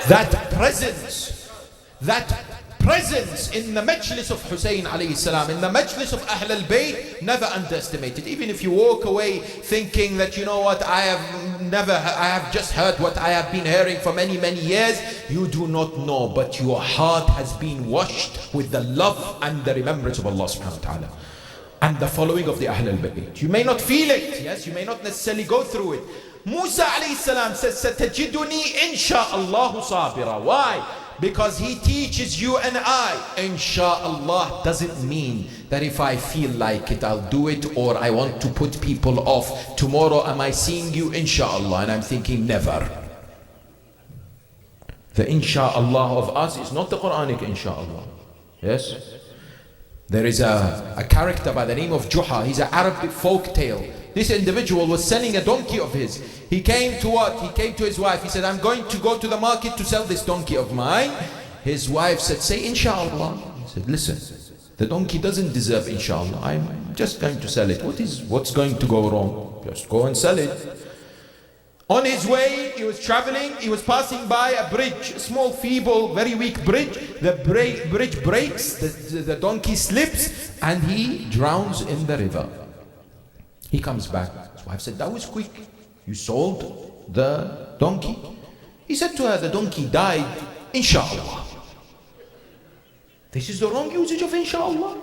That presence in the majlis of Hussein alayhi salam, in the majlis of Ahl al-Bayt, never underestimate it. Even if you walk away thinking that, you know what, I have just heard what I have been hearing for many, many years, you do not know, but your heart has been washed with the love and the remembrance of Allah subhanahu wa ta'ala and the following of the Ahl al-Bayt. You may not feel it, yes, you may not necessarily go through it. Musa alayhi salam says, "Satajiduni insha'Allahu sabira." Why? Because he teaches you and I, insha'Allah doesn't mean that if I feel like it, I'll do it, or I want to put people off. Tomorrow, am I seeing you? Insha'Allah. And I'm thinking, never. The insha'Allah of us is not the Quranic insha'Allah. Yes? There is a character by the name of Juha. He's an Arabic folk tale. This individual was selling a donkey of his. He came to what? He came to his wife. He said, I'm going to go to the market to sell this donkey of mine. His wife said, say inshallah. He said, listen, the donkey doesn't deserve inshallah. I'm just going to sell it. What's going to go wrong? Just go and sell it. On his way, he was traveling, he was passing by a bridge, a small, feeble, very weak bridge. The bridge breaks, the donkey slips, and he drowns in the river. He comes back. His wife said, that was quick. You sold the donkey? He said to her, the donkey died, inshallah. This is the wrong usage of inshallah.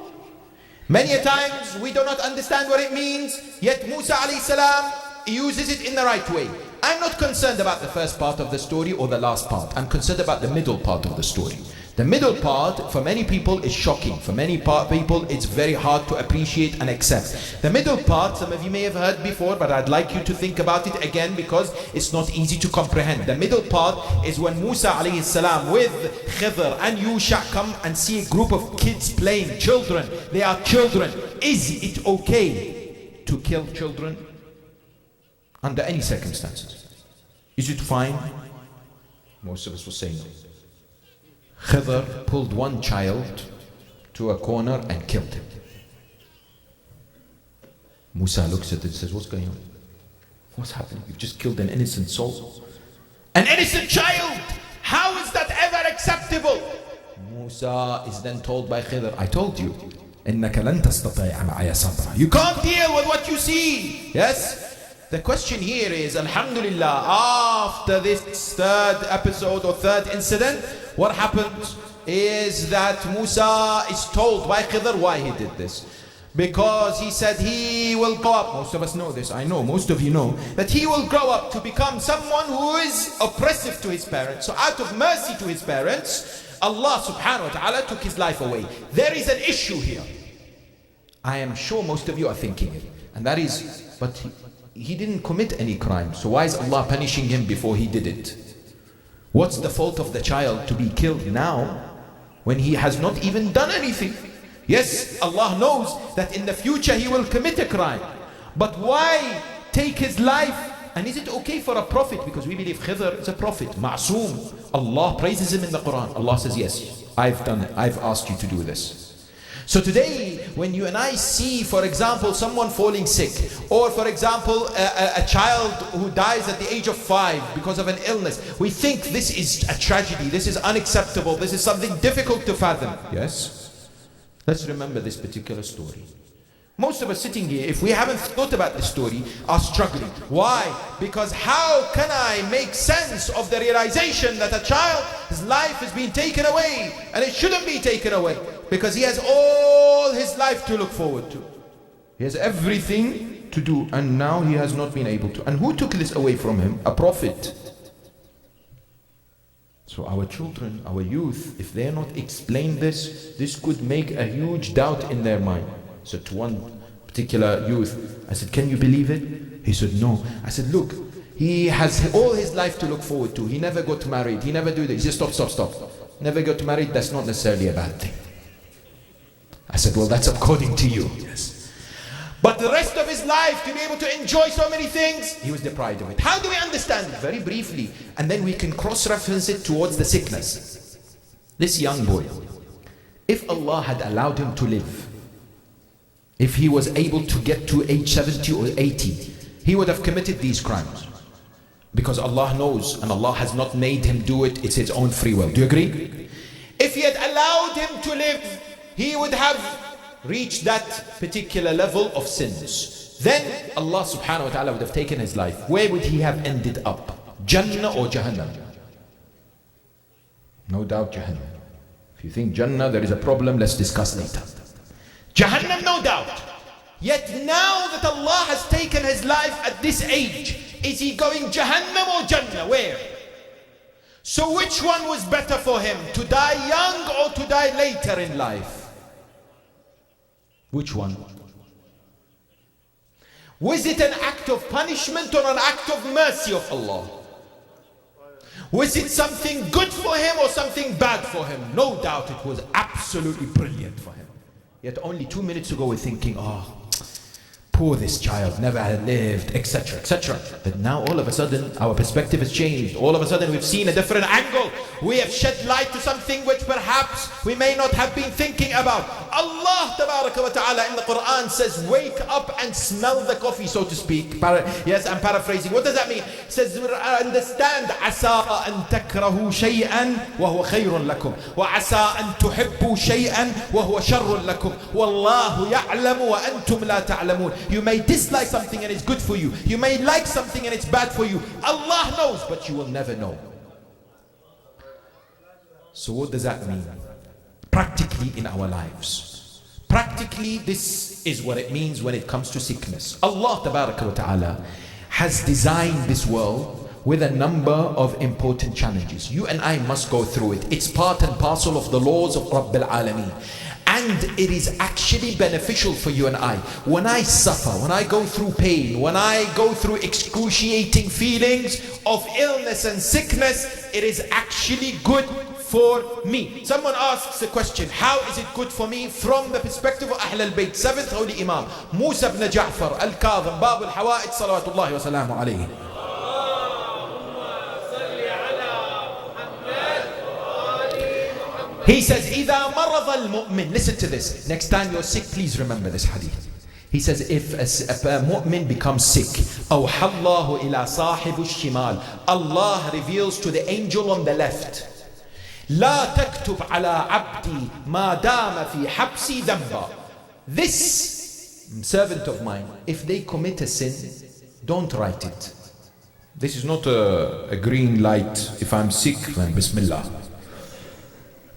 Many a times we do not understand what it means, yet Musa alayhi salam uses it in the right way. I'm not concerned about the first part of the story or the last part. I'm concerned about the middle part of the story. The middle part, for many people, is shocking. For many people, it's very hard to appreciate and accept. The middle part, some of you may have heard before, but I'd like you to think about it again because it's not easy to comprehend. The middle part is when Musa alayhi salam with Khidr and Yusha come and see a group of kids playing, children. They are children. Is it okay to kill children? Under any circumstances. Is it fine? Most of us will say no. Khidr pulled one child to a corner and killed him. Musa looks at it and says, what's going on? What's happening? You've just killed an innocent soul. An innocent child! How is that ever acceptable? Musa is then told by Khidr, I told you, إِنَّكَ لَن تَسْتَطِيعَ مَعَيَ صَبْرًا. You can't deal with what you see. Yes? The question here is, alhamdulillah, after this third episode or third incident, what happens is that Musa is told by Khidr why he did this. Because he said he will grow up. Most of us know this, I know, most of you know, that he will grow up to become someone who is oppressive to his parents. So out of mercy to his parents, Allah subhanahu wa ta'ala took his life away. There is an issue here. I am sure most of you are thinking it. And that is, but he didn't commit any crime, so why is Allah punishing him before he did it? What's the fault of the child to be killed now when he has not even done anything? Yes, Allah knows that in the future he will commit a crime, but why take his life? And is it okay for a prophet? Because we believe Khidr is a prophet, Ma'soom. Allah praises him in the Quran. Allah says, yes, I've done it, I've asked you to do this. So today, when you and I see, for example, someone falling sick, or for example, a child who dies at the age of 5 because of an illness, we think this is a tragedy, this is unacceptable, this is something difficult to fathom. Yes? Let's remember this particular story. Most of us sitting here, if we haven't thought about this story, are struggling. Why? Because how can I make sense of the realization that a child's life is being taken away, and it shouldn't be taken away? Because he has all his life to look forward to. He has everything to do, and now he has not been able to. And who took this away from him? A prophet. So our children, our youth, if they are not explained this could make a huge doubt in their mind. So to one particular youth, I said, can you believe it? He said, no. I said, look, he has all his life to look forward to. He never got married. He never do this. He said, stop. Never got married, that's not necessarily a bad thing. I said, well, that's according to you. Yes. But the rest of his life, to be able to enjoy so many things, he was deprived of it. How do we understand it? Very briefly. And then we can cross-reference it towards the sickness. This young boy, if Allah had allowed him to live, if he was able to get to age 70 or 80, he would have committed these crimes. Because Allah knows, and Allah has not made him do it, it's his own free will. Do you agree?
If he had allowed him to live, he would have reached that particular level of sins. Then Allah subhanahu wa ta'ala would have taken his life. Where would he have ended up? Jannah or Jahannam? No doubt Jahannam. If you think Jannah, there is a problem, let's discuss later. Jahannam, no doubt. Yet now that Allah has taken his life at this age, is he going Jahannam or Jannah? Where? So which one was better for him? To die young or to die later in life? Which one? Was it an act of punishment or an act of mercy of Allah? Was it something good for him or something bad for him? No doubt it was absolutely brilliant for him. Yet only 2 minutes ago we're thinking, oh, poor this child, never had lived, etc., etc. But now all of a sudden our perspective has changed. All of a sudden we've seen a different angle. We have shed light to something which perhaps we may not have been thinking about. Allah tabaraka wa ta'ala in the Quran says, wake up and smell the coffee, so to speak. Yes, I'm paraphrasing. What does that mean? It says, understand, عسى أن تكرهوا شيئا وهو خير لكم وعسى أن تحبوا شيئا وهو شر لكم والله يعلم وأنتم لا تعلمون. You may dislike something and it's good for you. You may like something and it's bad for you. Allah knows, but you will never know. So what does that mean? Practically in our lives. Practically, this is what it means when it comes to sickness. Allah tabaraka wa ta'ala has designed this world with a number of important challenges. You and I must go through it. It's part and parcel of the laws of Rabbil Alameen. And it is actually beneficial for you and I. When I suffer, when I go through pain, when I go through excruciating feelings of illness and sickness, it is actually good for me. Someone asks the question, how is it good for me? From the perspective of Ahl al-Bayt, 7th Holy Imam, Musa ibn Ja'far al-Kadhim, Bab al-Hawa'id, salawatullahi wa salamu alayhi. He says, إِذَا مَرَضَ الْمُؤْمِنِ. Listen to this. Next time you're sick, please remember this hadith. He says, if a mu'min becomes sick, أَوْحَى اللَّهُ إِلَى صَاحِبُ الشِّمَالِ. Allah reveals to the angel on the left, لا تكتب على عبدي ما دام في حبسي ذنبا. This servant of mine, if they commit a sin, don't write it. This is not a green light. If I'm sick, then Bismillah.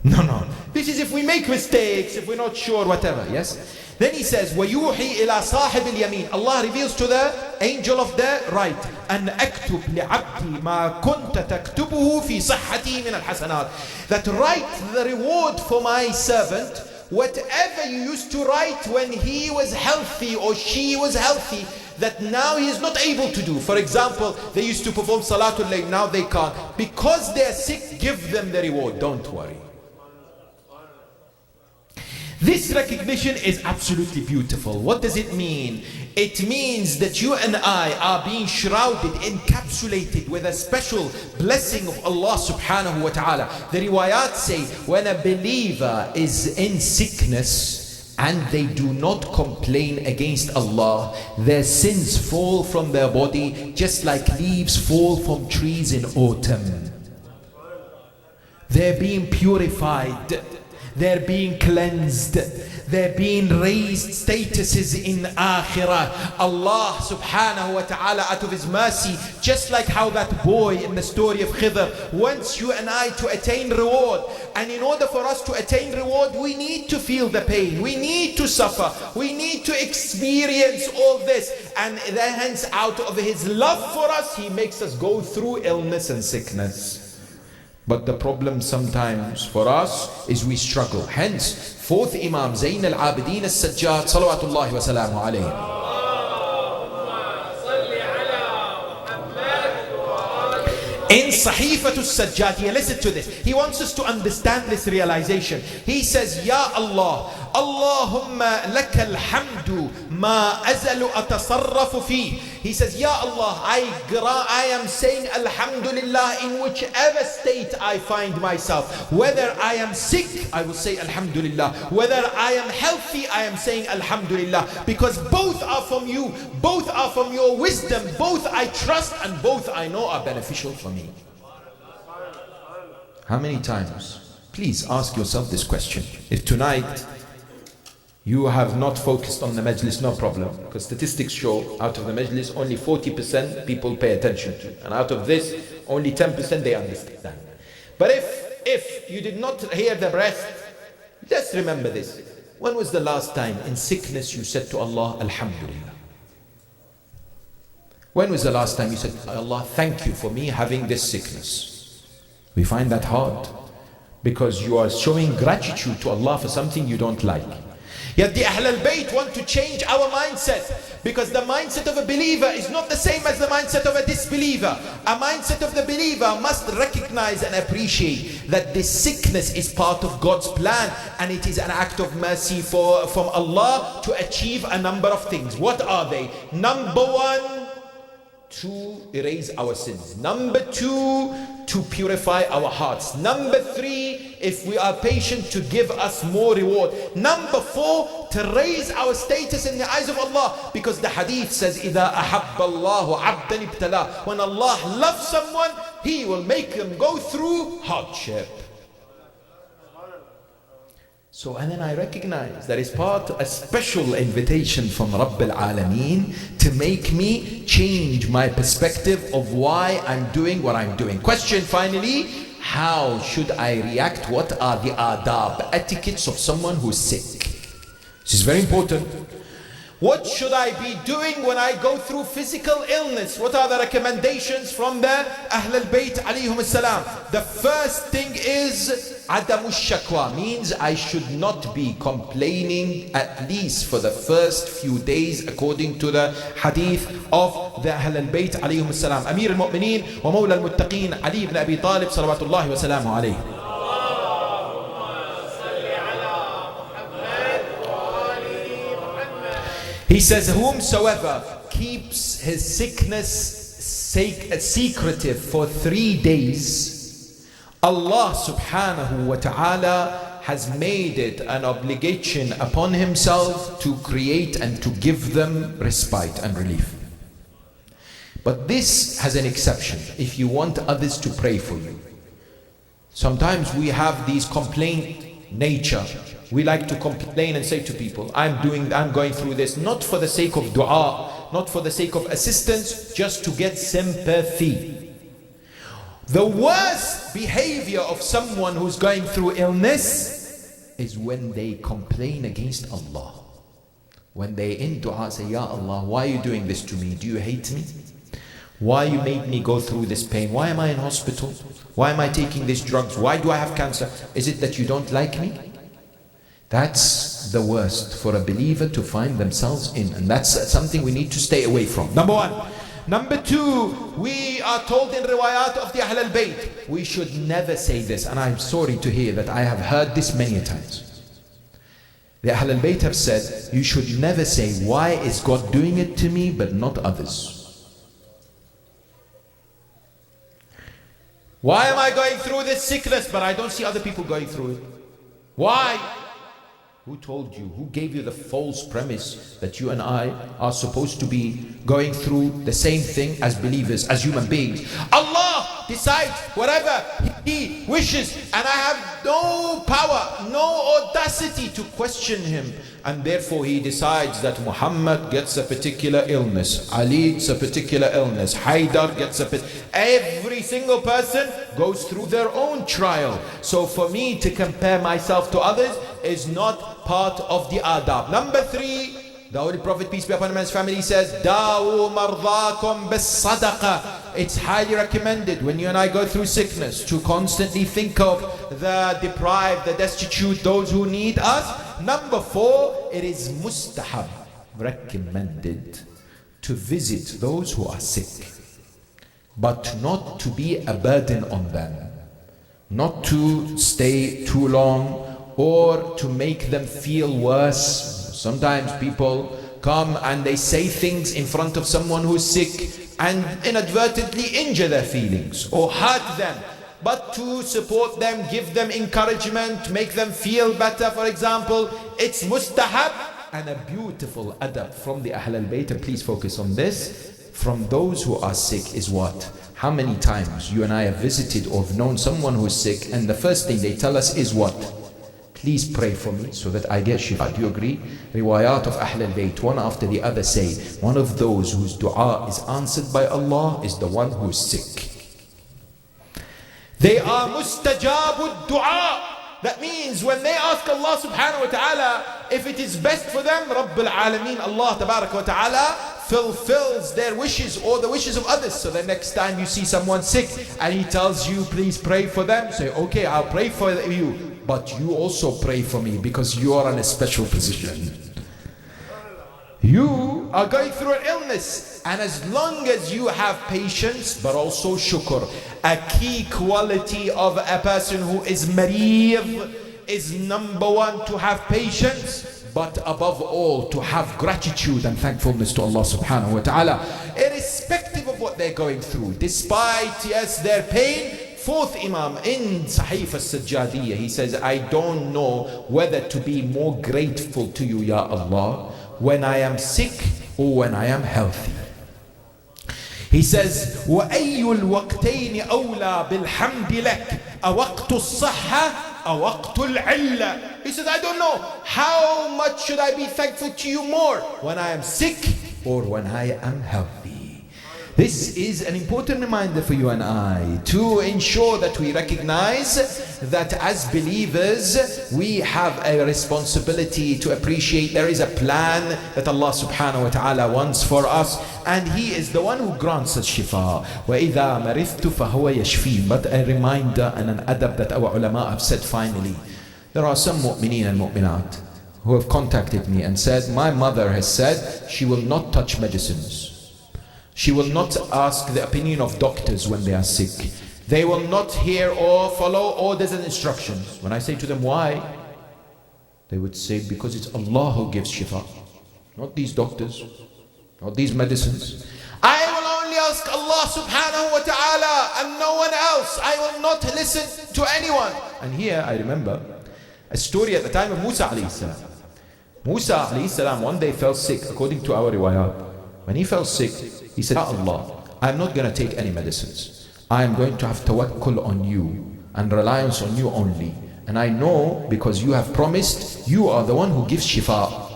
No. This is if we make mistakes, if we're not sure, whatever, yes? Then he says, وَيُوحِي إِلَى صَاحِبِ الْيَمِينِ. Allah reveals to the angel of the right, أَنْ أَكْتُبْ لِعَبْدِي مَا كُنْتَ تَكْتُبُهُ فِي صَحَّتِي مِنَ الْحَسَنَاتِ. That write the reward for my servant, whatever you used to write when he was healthy or she was healthy, that now he is not able to do. For example, they used to perform Salatul Layl, now they can't. Because they are sick, give them the reward, don't worry. This recognition is absolutely beautiful. What does it mean? It means that you and I are being shrouded, encapsulated with a special blessing of Allah subhanahu wa ta'ala. The riwayat say, when a believer is in sickness and they do not complain against Allah, their sins fall from their body just like leaves fall from trees in autumn. They're being purified. They're being cleansed. They're being raised statuses in akhirah. Allah subhanahu wa ta'ala out of his mercy, just like how that boy in the story of Khidr wants you and I to attain reward. And in order for us to attain reward, we need to feel the pain. We need to suffer. We need to experience all this. And then hence out of his love for us, he makes us go through illness and sickness. But the problem sometimes for us is we struggle. Hence, 4th Imam Zayn al-Abidin al-Sajjad, salawatullahi wa salamu alayhi. In Sahifatul Sajjad, listen to this. He wants us to understand this realization. He says, Ya Allah, Allahumma laka alhamdu ma azalu atasarrafu fi. He says, Ya Allah, I am saying Alhamdulillah in whichever state I find myself. Whether I am sick, I will say Alhamdulillah. Whether I am healthy, I am saying Alhamdulillah. Because both are from you, both are from your wisdom, both I trust and both I know are beneficial for me. How many times Please ask yourself this question. If tonight you have not focused on the majlis, no problem, because statistics show out of the majlis only 40% people pay attention to, and out of this only 10% they understand. But if you did not hear the rest, just remember this. When was the last time in sickness you said to Allah, Alhamdulillah? When was the last time you said, Allah, thank you for me having this sickness? We find that hard because you are showing gratitude to Allah for something you don't like. Yet the Ahl al-Bayt want to change our mindset, because the mindset of a believer is not the same as the mindset of a disbeliever. A mindset of the believer must recognize and appreciate that this sickness is part of God's plan, and it is an act of mercy from Allah to achieve a number of things. What are they? Number one, to erase our sins. Number two, to purify our hearts. Number three, if we are patient, to give us more reward. Number four, to raise our status in the eyes of Allah, because the hadith says, إِذَا أَحَبَّ اللَّهُ عَبْدًا ابْتَلَاهُ. When Allah loves someone, He will make them go through hardship. So, and then I recognize that is a special invitation from Rabbil Alameen to make me change my perspective of why I'm doing what I'm doing. Question finally, how should I react? What are the adab, etiquettes of someone who's sick? This is very important. What should I be doing when I go through physical illness? What are the recommendations from the Ahl al-Bayt alayhum as-salam? The first thing is Adamu shakwa, means I should not be complaining, at least for the first few days, according to the hadith of the Ahl al-Bayt alayhum as-salam. Amir al-Mu'mineen wa Mawla al-Muttaqeen Ali ibn Abi Talib salawatullahi wa salamu alayhi. He says, whomsoever keeps his sickness secretive for 3 days, Allah subhanahu wa ta'ala has made it an obligation upon himself to create and to give them respite and relief. But this has an exception. If you want others to pray for you. Sometimes we have these complaint nature. We like to complain and say to people, I'm going through this, not for the sake of dua, not for the sake of assistance, just to get sympathy. The worst behavior of someone who's going through illness is when they complain against Allah. When they in dua say, Ya Allah, why are you doing this to me? Do you hate me? Why you made me go through this pain? Why am I in hospital? Why am I taking these drugs? Why do I have cancer? Is it that you don't like me? That's the worst for a believer to find themselves in, and that's something we need to stay away from. Number one. Number two, we are told in riwayat of the Ahl al-Bayt, we should never say this, and I'm sorry to hear that I have heard this many times. The Ahl al-Bayt have said, you should never say, why is God doing it to me but not others? Why am I going through this sickness but I don't see other people going through it? Why? Who told you? Who gave you the false premise that you and I are supposed to be going through the same thing as believers, as human beings? Allah decides whatever He wishes, and I have no power, no audacity to question Him. And therefore He decides that Muhammad gets a particular illness, Ali gets a particular illness, Haidar gets a every single person goes through their own trial. So for me to compare myself to others is not part of the adab. Number three, the Holy Prophet, peace be upon him and his family, says, Dawu mardhakum bis sadaqa. It's highly recommended when you and I go through sickness to constantly think of the deprived, the destitute, those who need us. Number four, it is mustahab, recommended, to visit those who are sick, but not to be a burden on them, not to stay too long or to make them feel worse. Sometimes people come and they say things in front of someone who's sick and inadvertently injure their feelings or hurt them. But to support them, give them encouragement, make them feel better, for example, it's mustahab. And a beautiful adab from the Ahl al-Bayt, and please focus on this, from those who are sick is what? How many times you and I have visited or have known someone who is sick, and the first thing they tell us is what? Please pray for me so that I get shifa. Do you agree? Riwayat of Ahl al-Bayt, one after the other, say one of those whose dua is answered by Allah is the one who is sick. They are mustajabu dua. That means when they ask Allah subhanahu wa ta'ala if it is best for them, Rabbul Alameen, Allah tabarak wa ta'ala fulfills their wishes or the wishes of others. So the next time you see someone sick and he tells you please pray for them, say okay, I'll pray for you, but you also pray for me because you are in a special position. You are going through an illness, and as long as you have patience but also shukr, a key quality of a person who is mareed is number one, to have patience, but above all to have gratitude and thankfulness to Allah subhanahu wa ta'ala, irrespective of what they're going through, despite yes their pain. Fourth Imam in Sahif al-Sajjadiyya, he says, I don't know whether to be more grateful to you, Ya Allah, when I am sick or when I am healthy. He says, وَأَيُّ الْوَقْتَيْنِ أَوْلَى بِالْحَمْدِ لَكَ أَوَقْتُ الصَّحَّةِ أَوَقْتُ الْعِلَّةِ. He says, I don't know, how much should I be thankful to you more, when I am sick or when I am healthy? This is an important reminder for you and I to ensure that we recognize that as believers we have a responsibility to appreciate there is a plan that Allah subhanahu wa ta'ala wants for us, and He is the one who grants us shifa. وَإِذَا مَرِضْتُ فَهُوَ يَشْفِينِ. But a reminder and an adab that our ulama have said finally. There are some mu'mineen and mu'minat who have contacted me and said, my mother has said she will not touch medicines. She will not ask the opinion of doctors when they are sick. They will not hear or follow orders and instructions. When I say to them, why? They would say, because it's Allah who gives shifa, not these doctors, not these medicines. I will only ask Allah subhanahu wa ta'ala and no one else. I will not listen to anyone. And here I remember a story at the time of Musa alayhi salam. Musa alayhi salam one day fell sick, according to our riwayat. When he fell sick, he said, Ya Allah, I'm not going to take any medicines. I am going to have tawakkul on you and reliance on you only. And I know because you have promised, you are the one who gives shifa.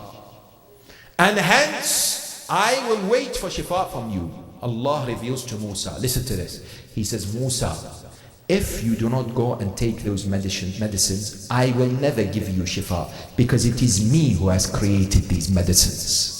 And hence, I will wait for shifa from you. Allah reveals to Musa, listen to this. He says, Musa, if you do not go and take those medicines, I will never give you shifa, because it is me who has created these medicines.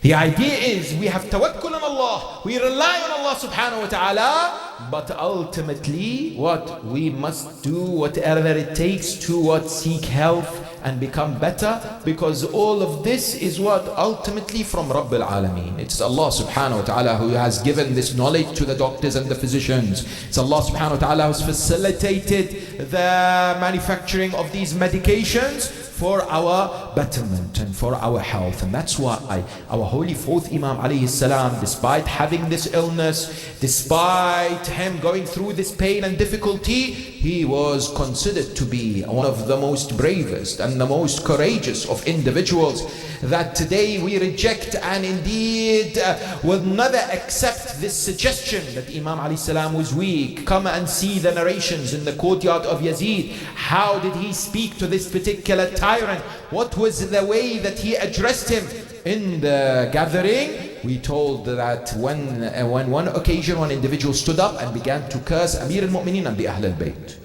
The idea is we have tawakkul on Allah, we rely on Allah subhanahu wa ta'ala, but ultimately what? We must do whatever it takes to seek health and become better, because all of this is what? Ultimately from Rabbul Alameen. It's Allah subhanahu wa ta'ala who has given this knowledge to the doctors and the physicians. It's Allah subhanahu wa ta'ala who's facilitated the manufacturing of these medications for our betterment and for our health. And that's why our holy fourth Imam alayhi salam, despite having this illness, despite him going through this pain and difficulty, he was considered to be one of the most bravest and the most courageous of individuals that today we reject, and indeed will never accept this suggestion that Imam alayhi salam was weak. Come and see the narrations in the courtyard of Yazid. How did he speak to this particular tyrant? What was the way that he addressed him in the gathering? We told that when one occasion one individual stood up and began to curse Amir al-Mu'mineen and the Ahl al-Bayt,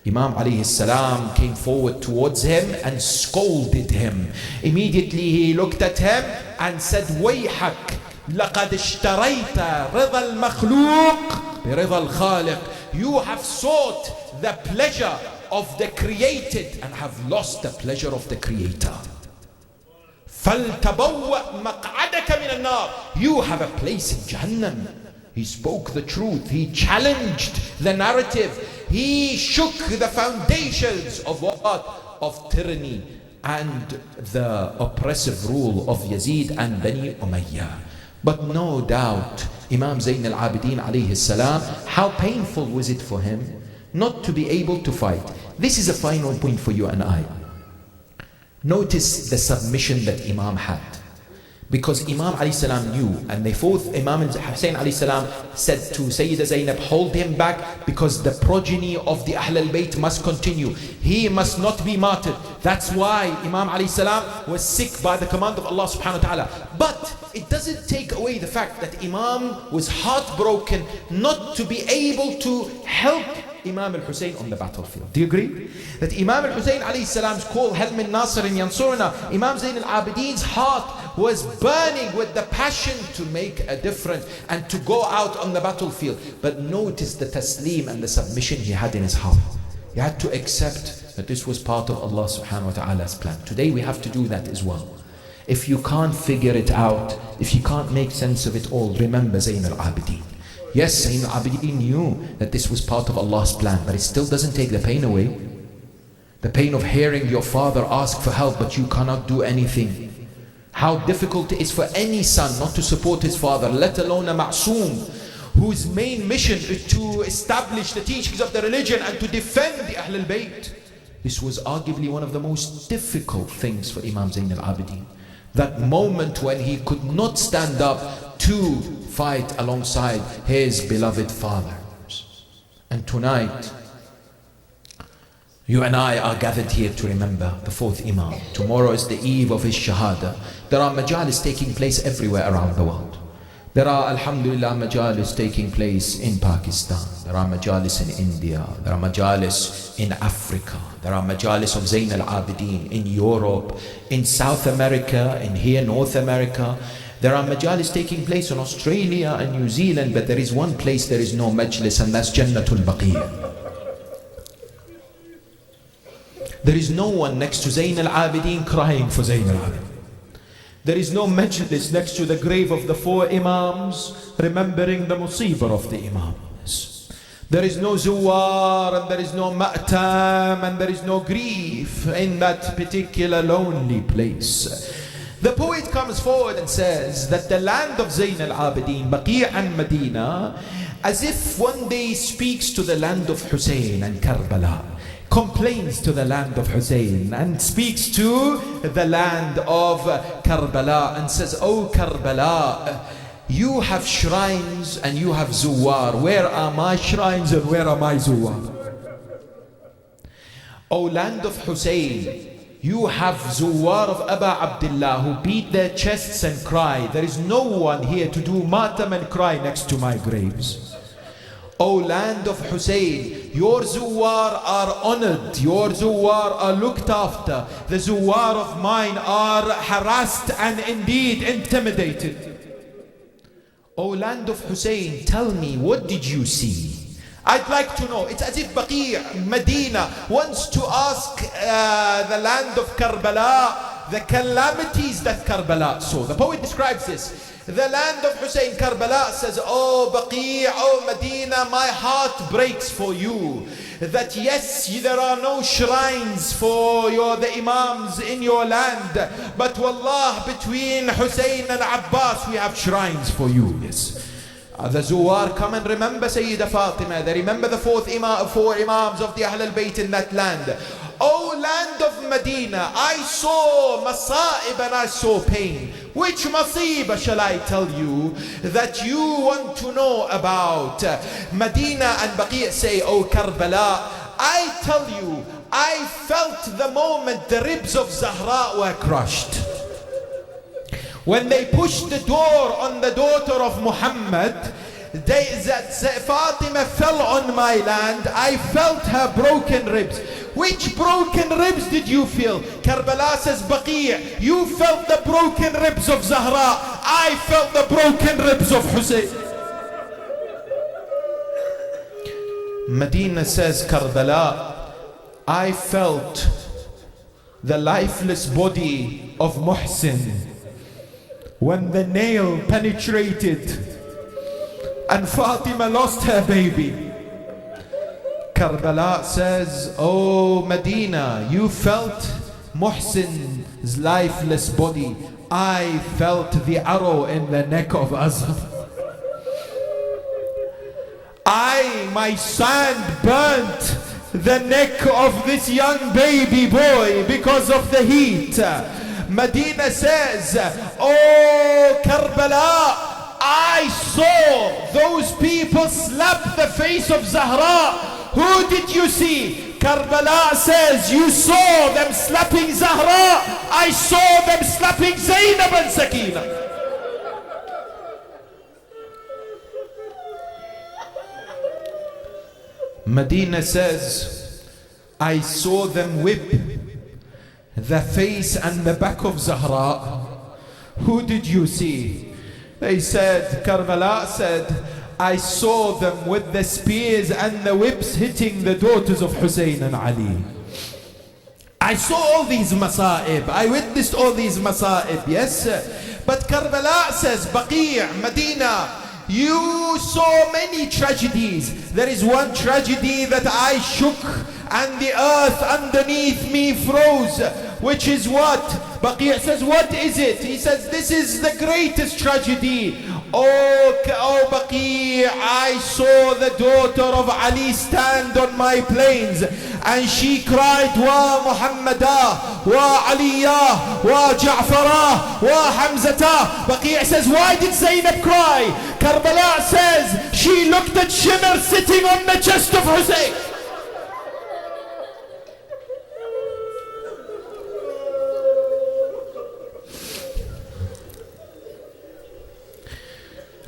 Imam alayhi salam came forward towards him and scolded him. Immediately he looked at him and said, وَيْحَكْ لَقَدْ اشْتَرَيْتَ رِضَى الْمَخْلُوقِ بِرِضَى الْخَالِقِ. You have sought the pleasure of the created and have lost the pleasure of the creator. فَلْتَبَوَّأْ مَقْعَدَكَ مِنَ النَّارِ. You have a place in Jahannam. He spoke the truth. He challenged the narrative. He shook the foundations of what? Of tyranny and the oppressive rule of Yazid and Bani Umayyah. But no doubt, Imam Zayn al-Abidin alayhi salam, how painful was it for him not to be able to fight? This is a final point for you and I. Notice the submission that Imam had. Because Imam alayhi salam knew, and the fourth Imam Hussein alayhi salam said to Sayyidah Zainab, hold him back because the progeny of the Ahl al-Bayt must continue. He must not be martyred. That's why Imam alayhi salam was sick by the command of Allah subhanahu wa ta'ala. But it doesn't take away the fact that Imam was heartbroken not to be able to help Imam al-Hussein on the battlefield. Do you agree? That Imam al-Hussein alayhi salam's call, Hal min Nasirin Yansurna, Imam Zayn al-Abidin's heart was burning with the passion to make a difference and to go out on the battlefield. But notice the taslim and the submission he had in his heart. He had to accept that this was part of Allah subhanahu wa ta'ala's plan. Today we have to do that as well. If you can't figure it out, if you can't make sense of it all, remember Zayn al-Abidin. Yes, Zayn al-Abidin knew that this was part of Allah's plan, but it still doesn't take the pain away. The pain of hearing your father ask for help, but you cannot do anything. How difficult it is for any son not to support his father, let alone a ma'soom, whose main mission is to establish the teachings of the religion and to defend the Ahl al-Bayt. This was arguably one of the most difficult things for Imam Zayn al-Abidin. That moment when he could not stand up to fight alongside his beloved father. And tonight, you and I are gathered here to remember the fourth Imam. Tomorrow is the eve of his Shahada. There are majalis taking place everywhere around the world. There are, alhamdulillah, majalis taking place in Pakistan. There are majalis in India. There are majalis in Africa. There are majalis of Zayn al-Abidin in Europe, in South America, in here, North America. There are majalis taking place in Australia and New Zealand, but there is one place there is no majlis, and that's Jannatul Baqiyah. There is no one next to Zayn al-Abidin crying for Zayn al-Abidin. There is no majlis next to the grave of the four Imams remembering the musibah of the Imams. There is no zuwar, and there is no ma'tam, and there is no grief in that particular lonely place. The poet comes forward and says that the land of Zayn al-Abidin, Baqi' and Medina, as if one day speaks to the land of Hussein and Karbala, complains to the land of Hussein and speaks to the land of Karbala and says, "Oh Karbala, you have shrines and you have zuwar. Where are my shrines and where are my zuwar? O land of Hussein, you have zuwar of Aba Abdullah who beat their chests and cry. There is no one here to do matam and cry next to my graves. O land of Hussein, your zuwar are honored, your zuwar are looked after. The zuwar of mine are harassed and indeed intimidated. O land of Hussein, tell me, what did you see? I'd like to know." It's as if Baqi' Medina wants to ask the land of Karbala the calamities that Karbala saw. The poet describes this. The land of Hussein, Karbala, says, "Oh Baqi', oh Medina, my heart breaks for you. That yes, there are no shrines for the Imams in your land, but wallah, between Hussein and Abbas, we have shrines for you." Yes. The Zuwar come and remember Sayyida Fatima. They remember the four Imams of the Ahl al-Bayt in that land. O land of Medina, I saw masa'ib and I saw pain. Which masibah shall I tell you that you want to know about? Medina and Baqi' say, "O Karbala, I tell you, I felt the moment the ribs of Zahra were crushed. When they pushed the door on the daughter of Muhammad, Fatima fell on my land. I felt her broken ribs." Which broken ribs did you feel? Karbala says, "Baqi', you felt the broken ribs of Zahra. I felt the broken ribs of Hussein." Medina says, "Karbala, I felt the lifeless body of Muhsin when the nail penetrated and Fatima lost her baby." Karbala says, "Oh Medina, you felt Muhsin's lifeless body. I felt the arrow in the neck of Azhar. My sand burnt the neck of this young baby boy because of the heat. Medina says, oh Karbala, I saw those people slap the face of Zahra. Who did you see? Karbala says, you saw them slapping Zahra. I saw them slapping Zainab and Sakina. Medina says, I saw them whip the face and the back of Zahra. Who did you see? They said, Karbala said, I saw them with the spears and the whips hitting the daughters of Hussein and Ali. I saw all these masa'ib. I witnessed all these masa'ib, yes. But Karbala says, Baqi', Medina, you saw many tragedies. There is one tragedy that I shook and the earth underneath me froze, which is what? Baqi' says, what is it? He says, this is the greatest tragedy. Oh Baqi', I saw the daughter of Ali stand on my plains and she cried, Wa Muhammadah, Wa Aliyah, Wa Ja'farah, Wa Hamzatah. Baqi' says, why did Zainab cry? Karbala says, she looked at Shimr sitting on the chest of Hussein.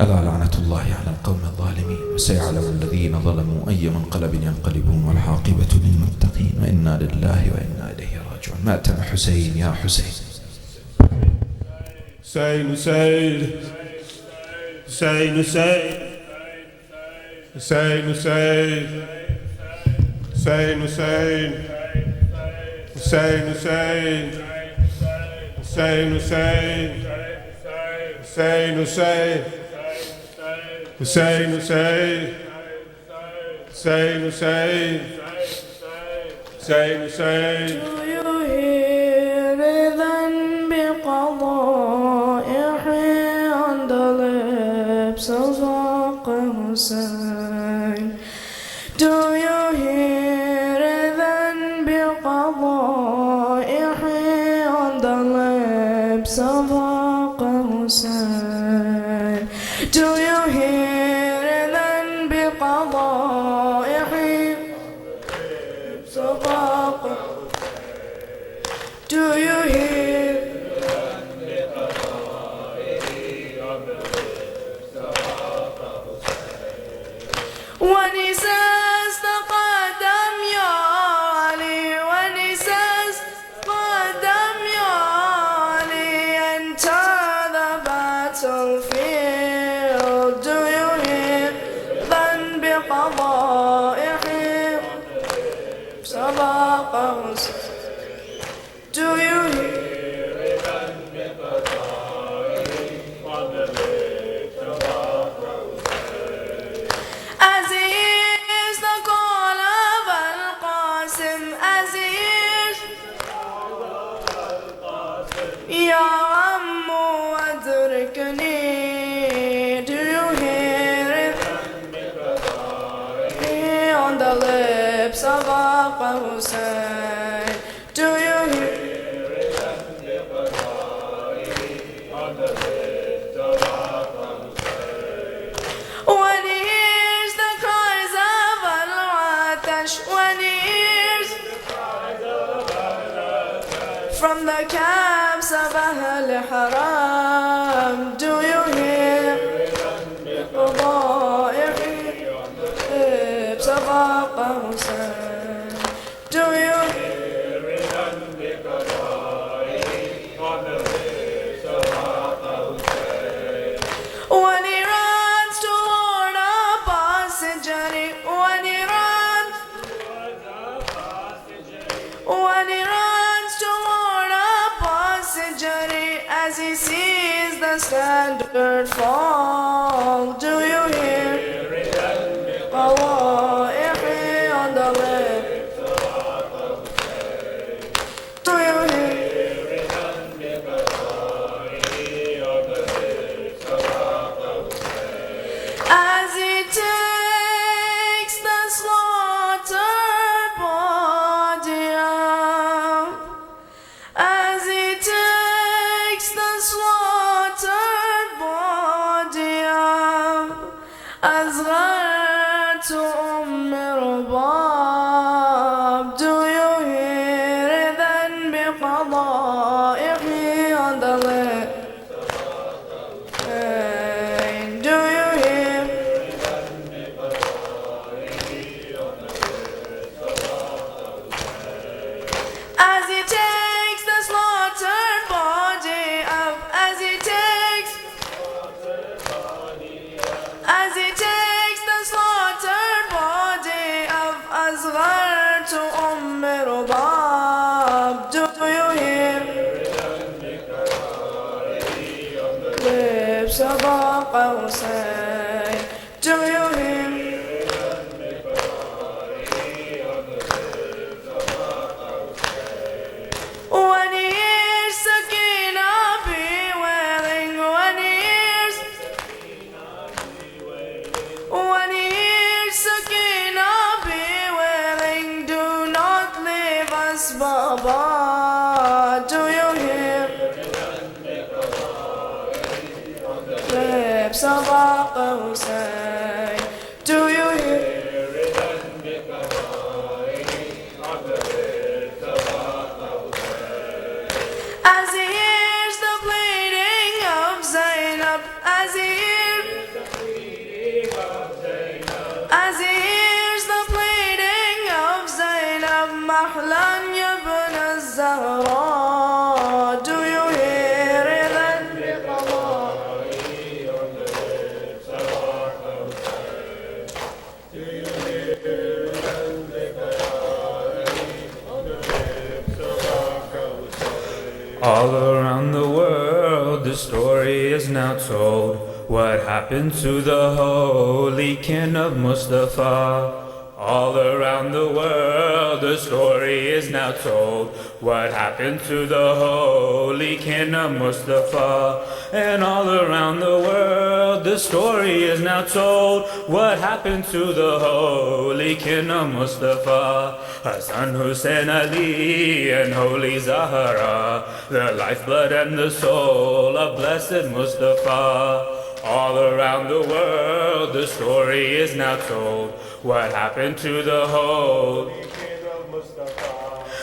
ألا لعنة الله على القوم الظالمين وسيعلم الذين ظلموا أي منقلب ينقلبون والعاقبة للمتقين وإنا لله وإنا إليه راجعون. ماتم حسين يا حسين.
حسين حسين حسين حسين حسين حسين حسين حسين حسين حسين حسين حسين Hussein, Hussein, Hussein, Hussein, Hussein, Hussein.
Do you hear rhythm بقضائه on the lips of Aqa Hussein? Do you hear rhythm بقضائه on the lips of Aqa Hussein? Do you hear then بقضائه صفاق? Do you hear when he says تقدم يا علي, when he says قدم يا علي, enter the battlefield? Do you hear then بقضائه سبق حسين? Do you hear as he hears the call of Al-Qasim, as he hears Ya Ammu adrikni? Do you hear it on the lips of Aqa Hussein? Do you hear when he hears the cries of Al-Atash, when he hears from the camps of Ahl Haram? Do you hear بقضائه lips of Aqa Hussein? Do you when he runs toward Abbas Jari, when he runs toward Abbas Jari, as he sees the standard fall? Do you hear قوائحي on the lips? Do you hear as he takes the slaughtered body up, as he takes Sabah Hussein. Do you hear? When he hears Sakinah bewailing, when he hears Sakinah bewailing, do not leave us, Baba. Do you hear? Sabah Hussein. Do you hear? As he hears the bleeding of Zainab, as he hears the bleeding of Zainab, Mahlan ibn al-Zahra. Do you hear it?
All around the world, the story is now told. What happened to the holy kin of Mustafa? All around the world, the story is now told. What happened to the holy kin of Mustafa? And all around the world, the story is now told. What happened to the holy kin of Mustafa? Hassan, Hussein, Ali, and Holy Zahra, the lifeblood and the soul of blessed Mustafa. All around the world, the story is now told. What happened to the holy kin of Mustafa?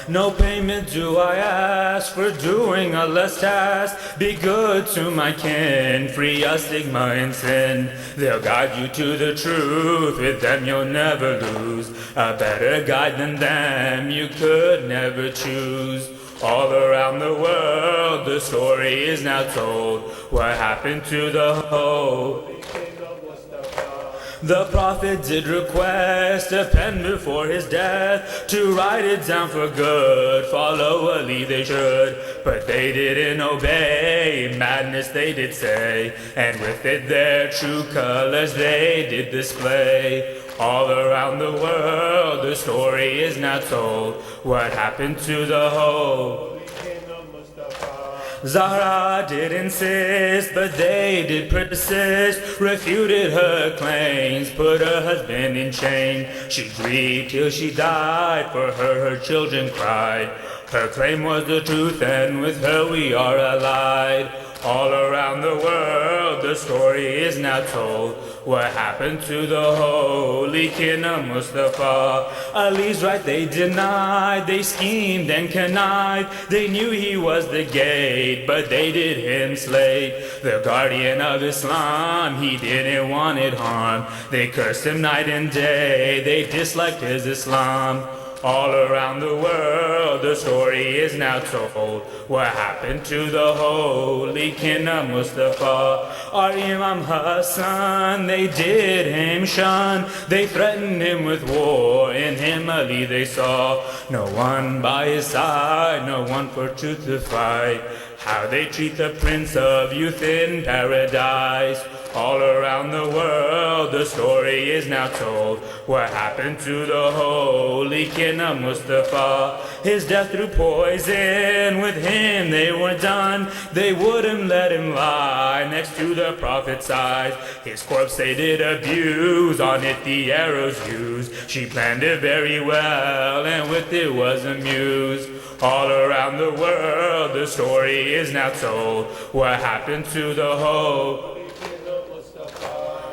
No payment do I ask for doing Allah's task. Be good to my kin, free of stigma and sin. They'll guide you to the truth, with them you'll never lose. A better guide than them you could never choose. All around the world, the story is now told. What happened to the holy king of Mustafa? The prophet did request a pen before his death to write it down for good. Follow Ali they should, but they didn't obey. Madness they did say, and with it their true colors they did display. All around the world, the story is now told. What happened to the holy king of Mustafa? Zahra did insist, but they did persist. Refuted her claims, put her husband in chains. She grieved till she died, for her children cried. Her claim was the truth, and with her we are allied. All around the world, the story is now told. What happened to the holy kin of Mustafa? Ali's right they denied, they schemed and connived. They knew he was the gate, but they did him slay. The guardian of Islam, he didn't want it harm. They cursed him night and day, they disliked his Islam. All around the world, the story is now told. What happened to the holy kin of Mustafa? Our Imam Hassan, they did him shun. They threatened him with war, in him Ali they saw. No one by his side, no one for truth to fight. How they treat the Prince of Youth in paradise. All around the world, the story is now told. What happened to the holy kin of Mustafa? His death through poison, with him they were done. They wouldn't let him lie next to the prophet's eyes. His corpse they did abuse, on it the arrows used. She planned it very well, and with it was amused. All around the world, the story is now told. What happened to the holy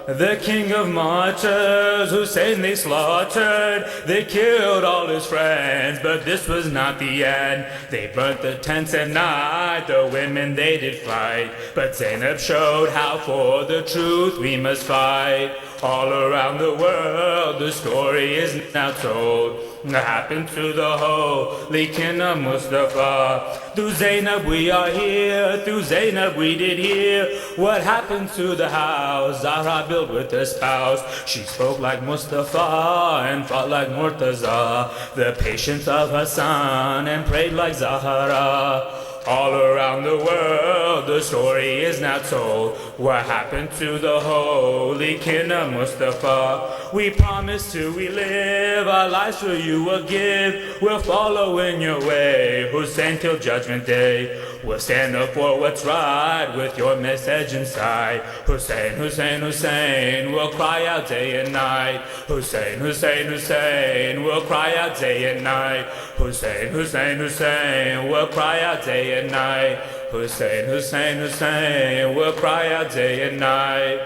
the king of martyrs, Hussein they slaughtered. They killed all his friends, but this was not the end. They burnt the tents at night, the women they did fight. But Zainab showed how for the truth we must fight. All around the world, the story is now told. What happened to the holy kin of Mustafa? Through Zainab we are here, through Zainab we did hear. What happened to the house Zahra built with her spouse? She spoke like Mustafa and fought like Murtaza, the patience of Hassan, and prayed like Zahra. All around the world, the story is now told. What happened to the holy kin of Mustafa? We promise to we live our lives for you will give. We'll follow in your way, Hussein, till judgment day. We'll stand up for what's right with your message inside. Hussein, Hussein, Hussein, we'll cry out day and night. Hussein, Hussein, Hussein, we'll cry out day and night. Hussein, Hussein, Hussein, we'll cry out day and night. Hussein, Hussein, Hussein, we'll cry out day and night.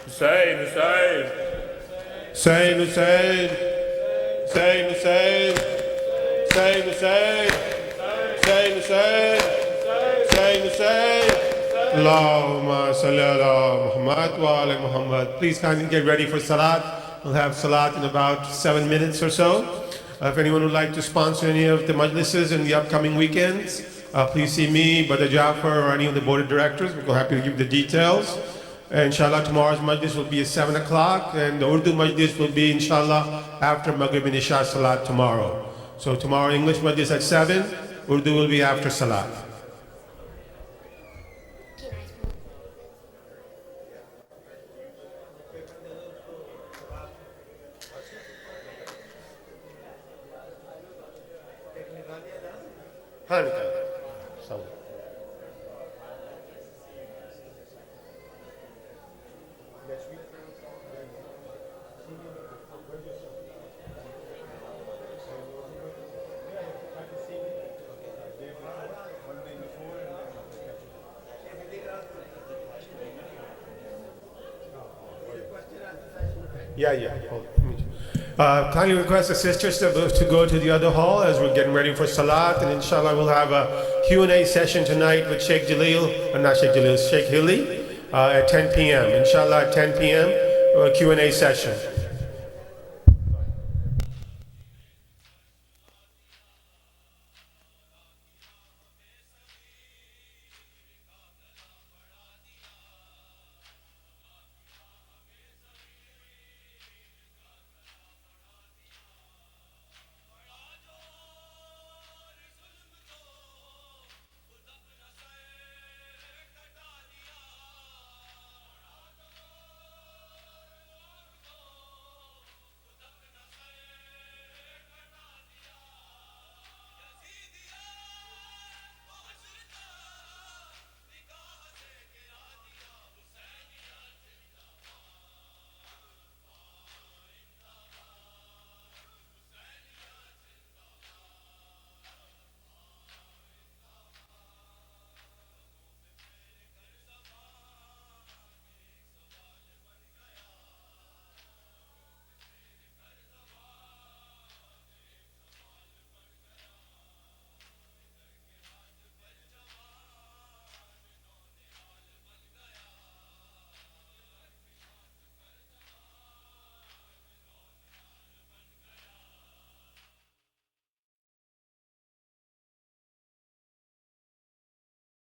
Hussein, Hussein.
Hussein, Hussein. Hussein, Hussein. Hussein, Hussein. Hussein, Hussein. Hussein, Hussein. Allahumma salli ala Muhammad wa ala Muhammad. Please kindly get ready for Salat. We'll have Salat in about 7 minutes or so. If anyone would like to sponsor any of the majlises in the upcoming weekends, please see me, Brother Jafar, or any of the board of directors. We're happy to give the details. Inshallah, tomorrow's majlis will be at 7 o'clock, and the Urdu majlis will be, inshallah, after Maghrib and Isha Salat tomorrow. So tomorrow, English majlis at 7, Urdu will be after Salat. Kindly request the sisters to go to the other hall as we're getting ready for Salat, and inshallah we'll have a Q&A session tonight with Sheikh Hilly at 10 p.m. Inshallah at 10 p.m. Q&A session.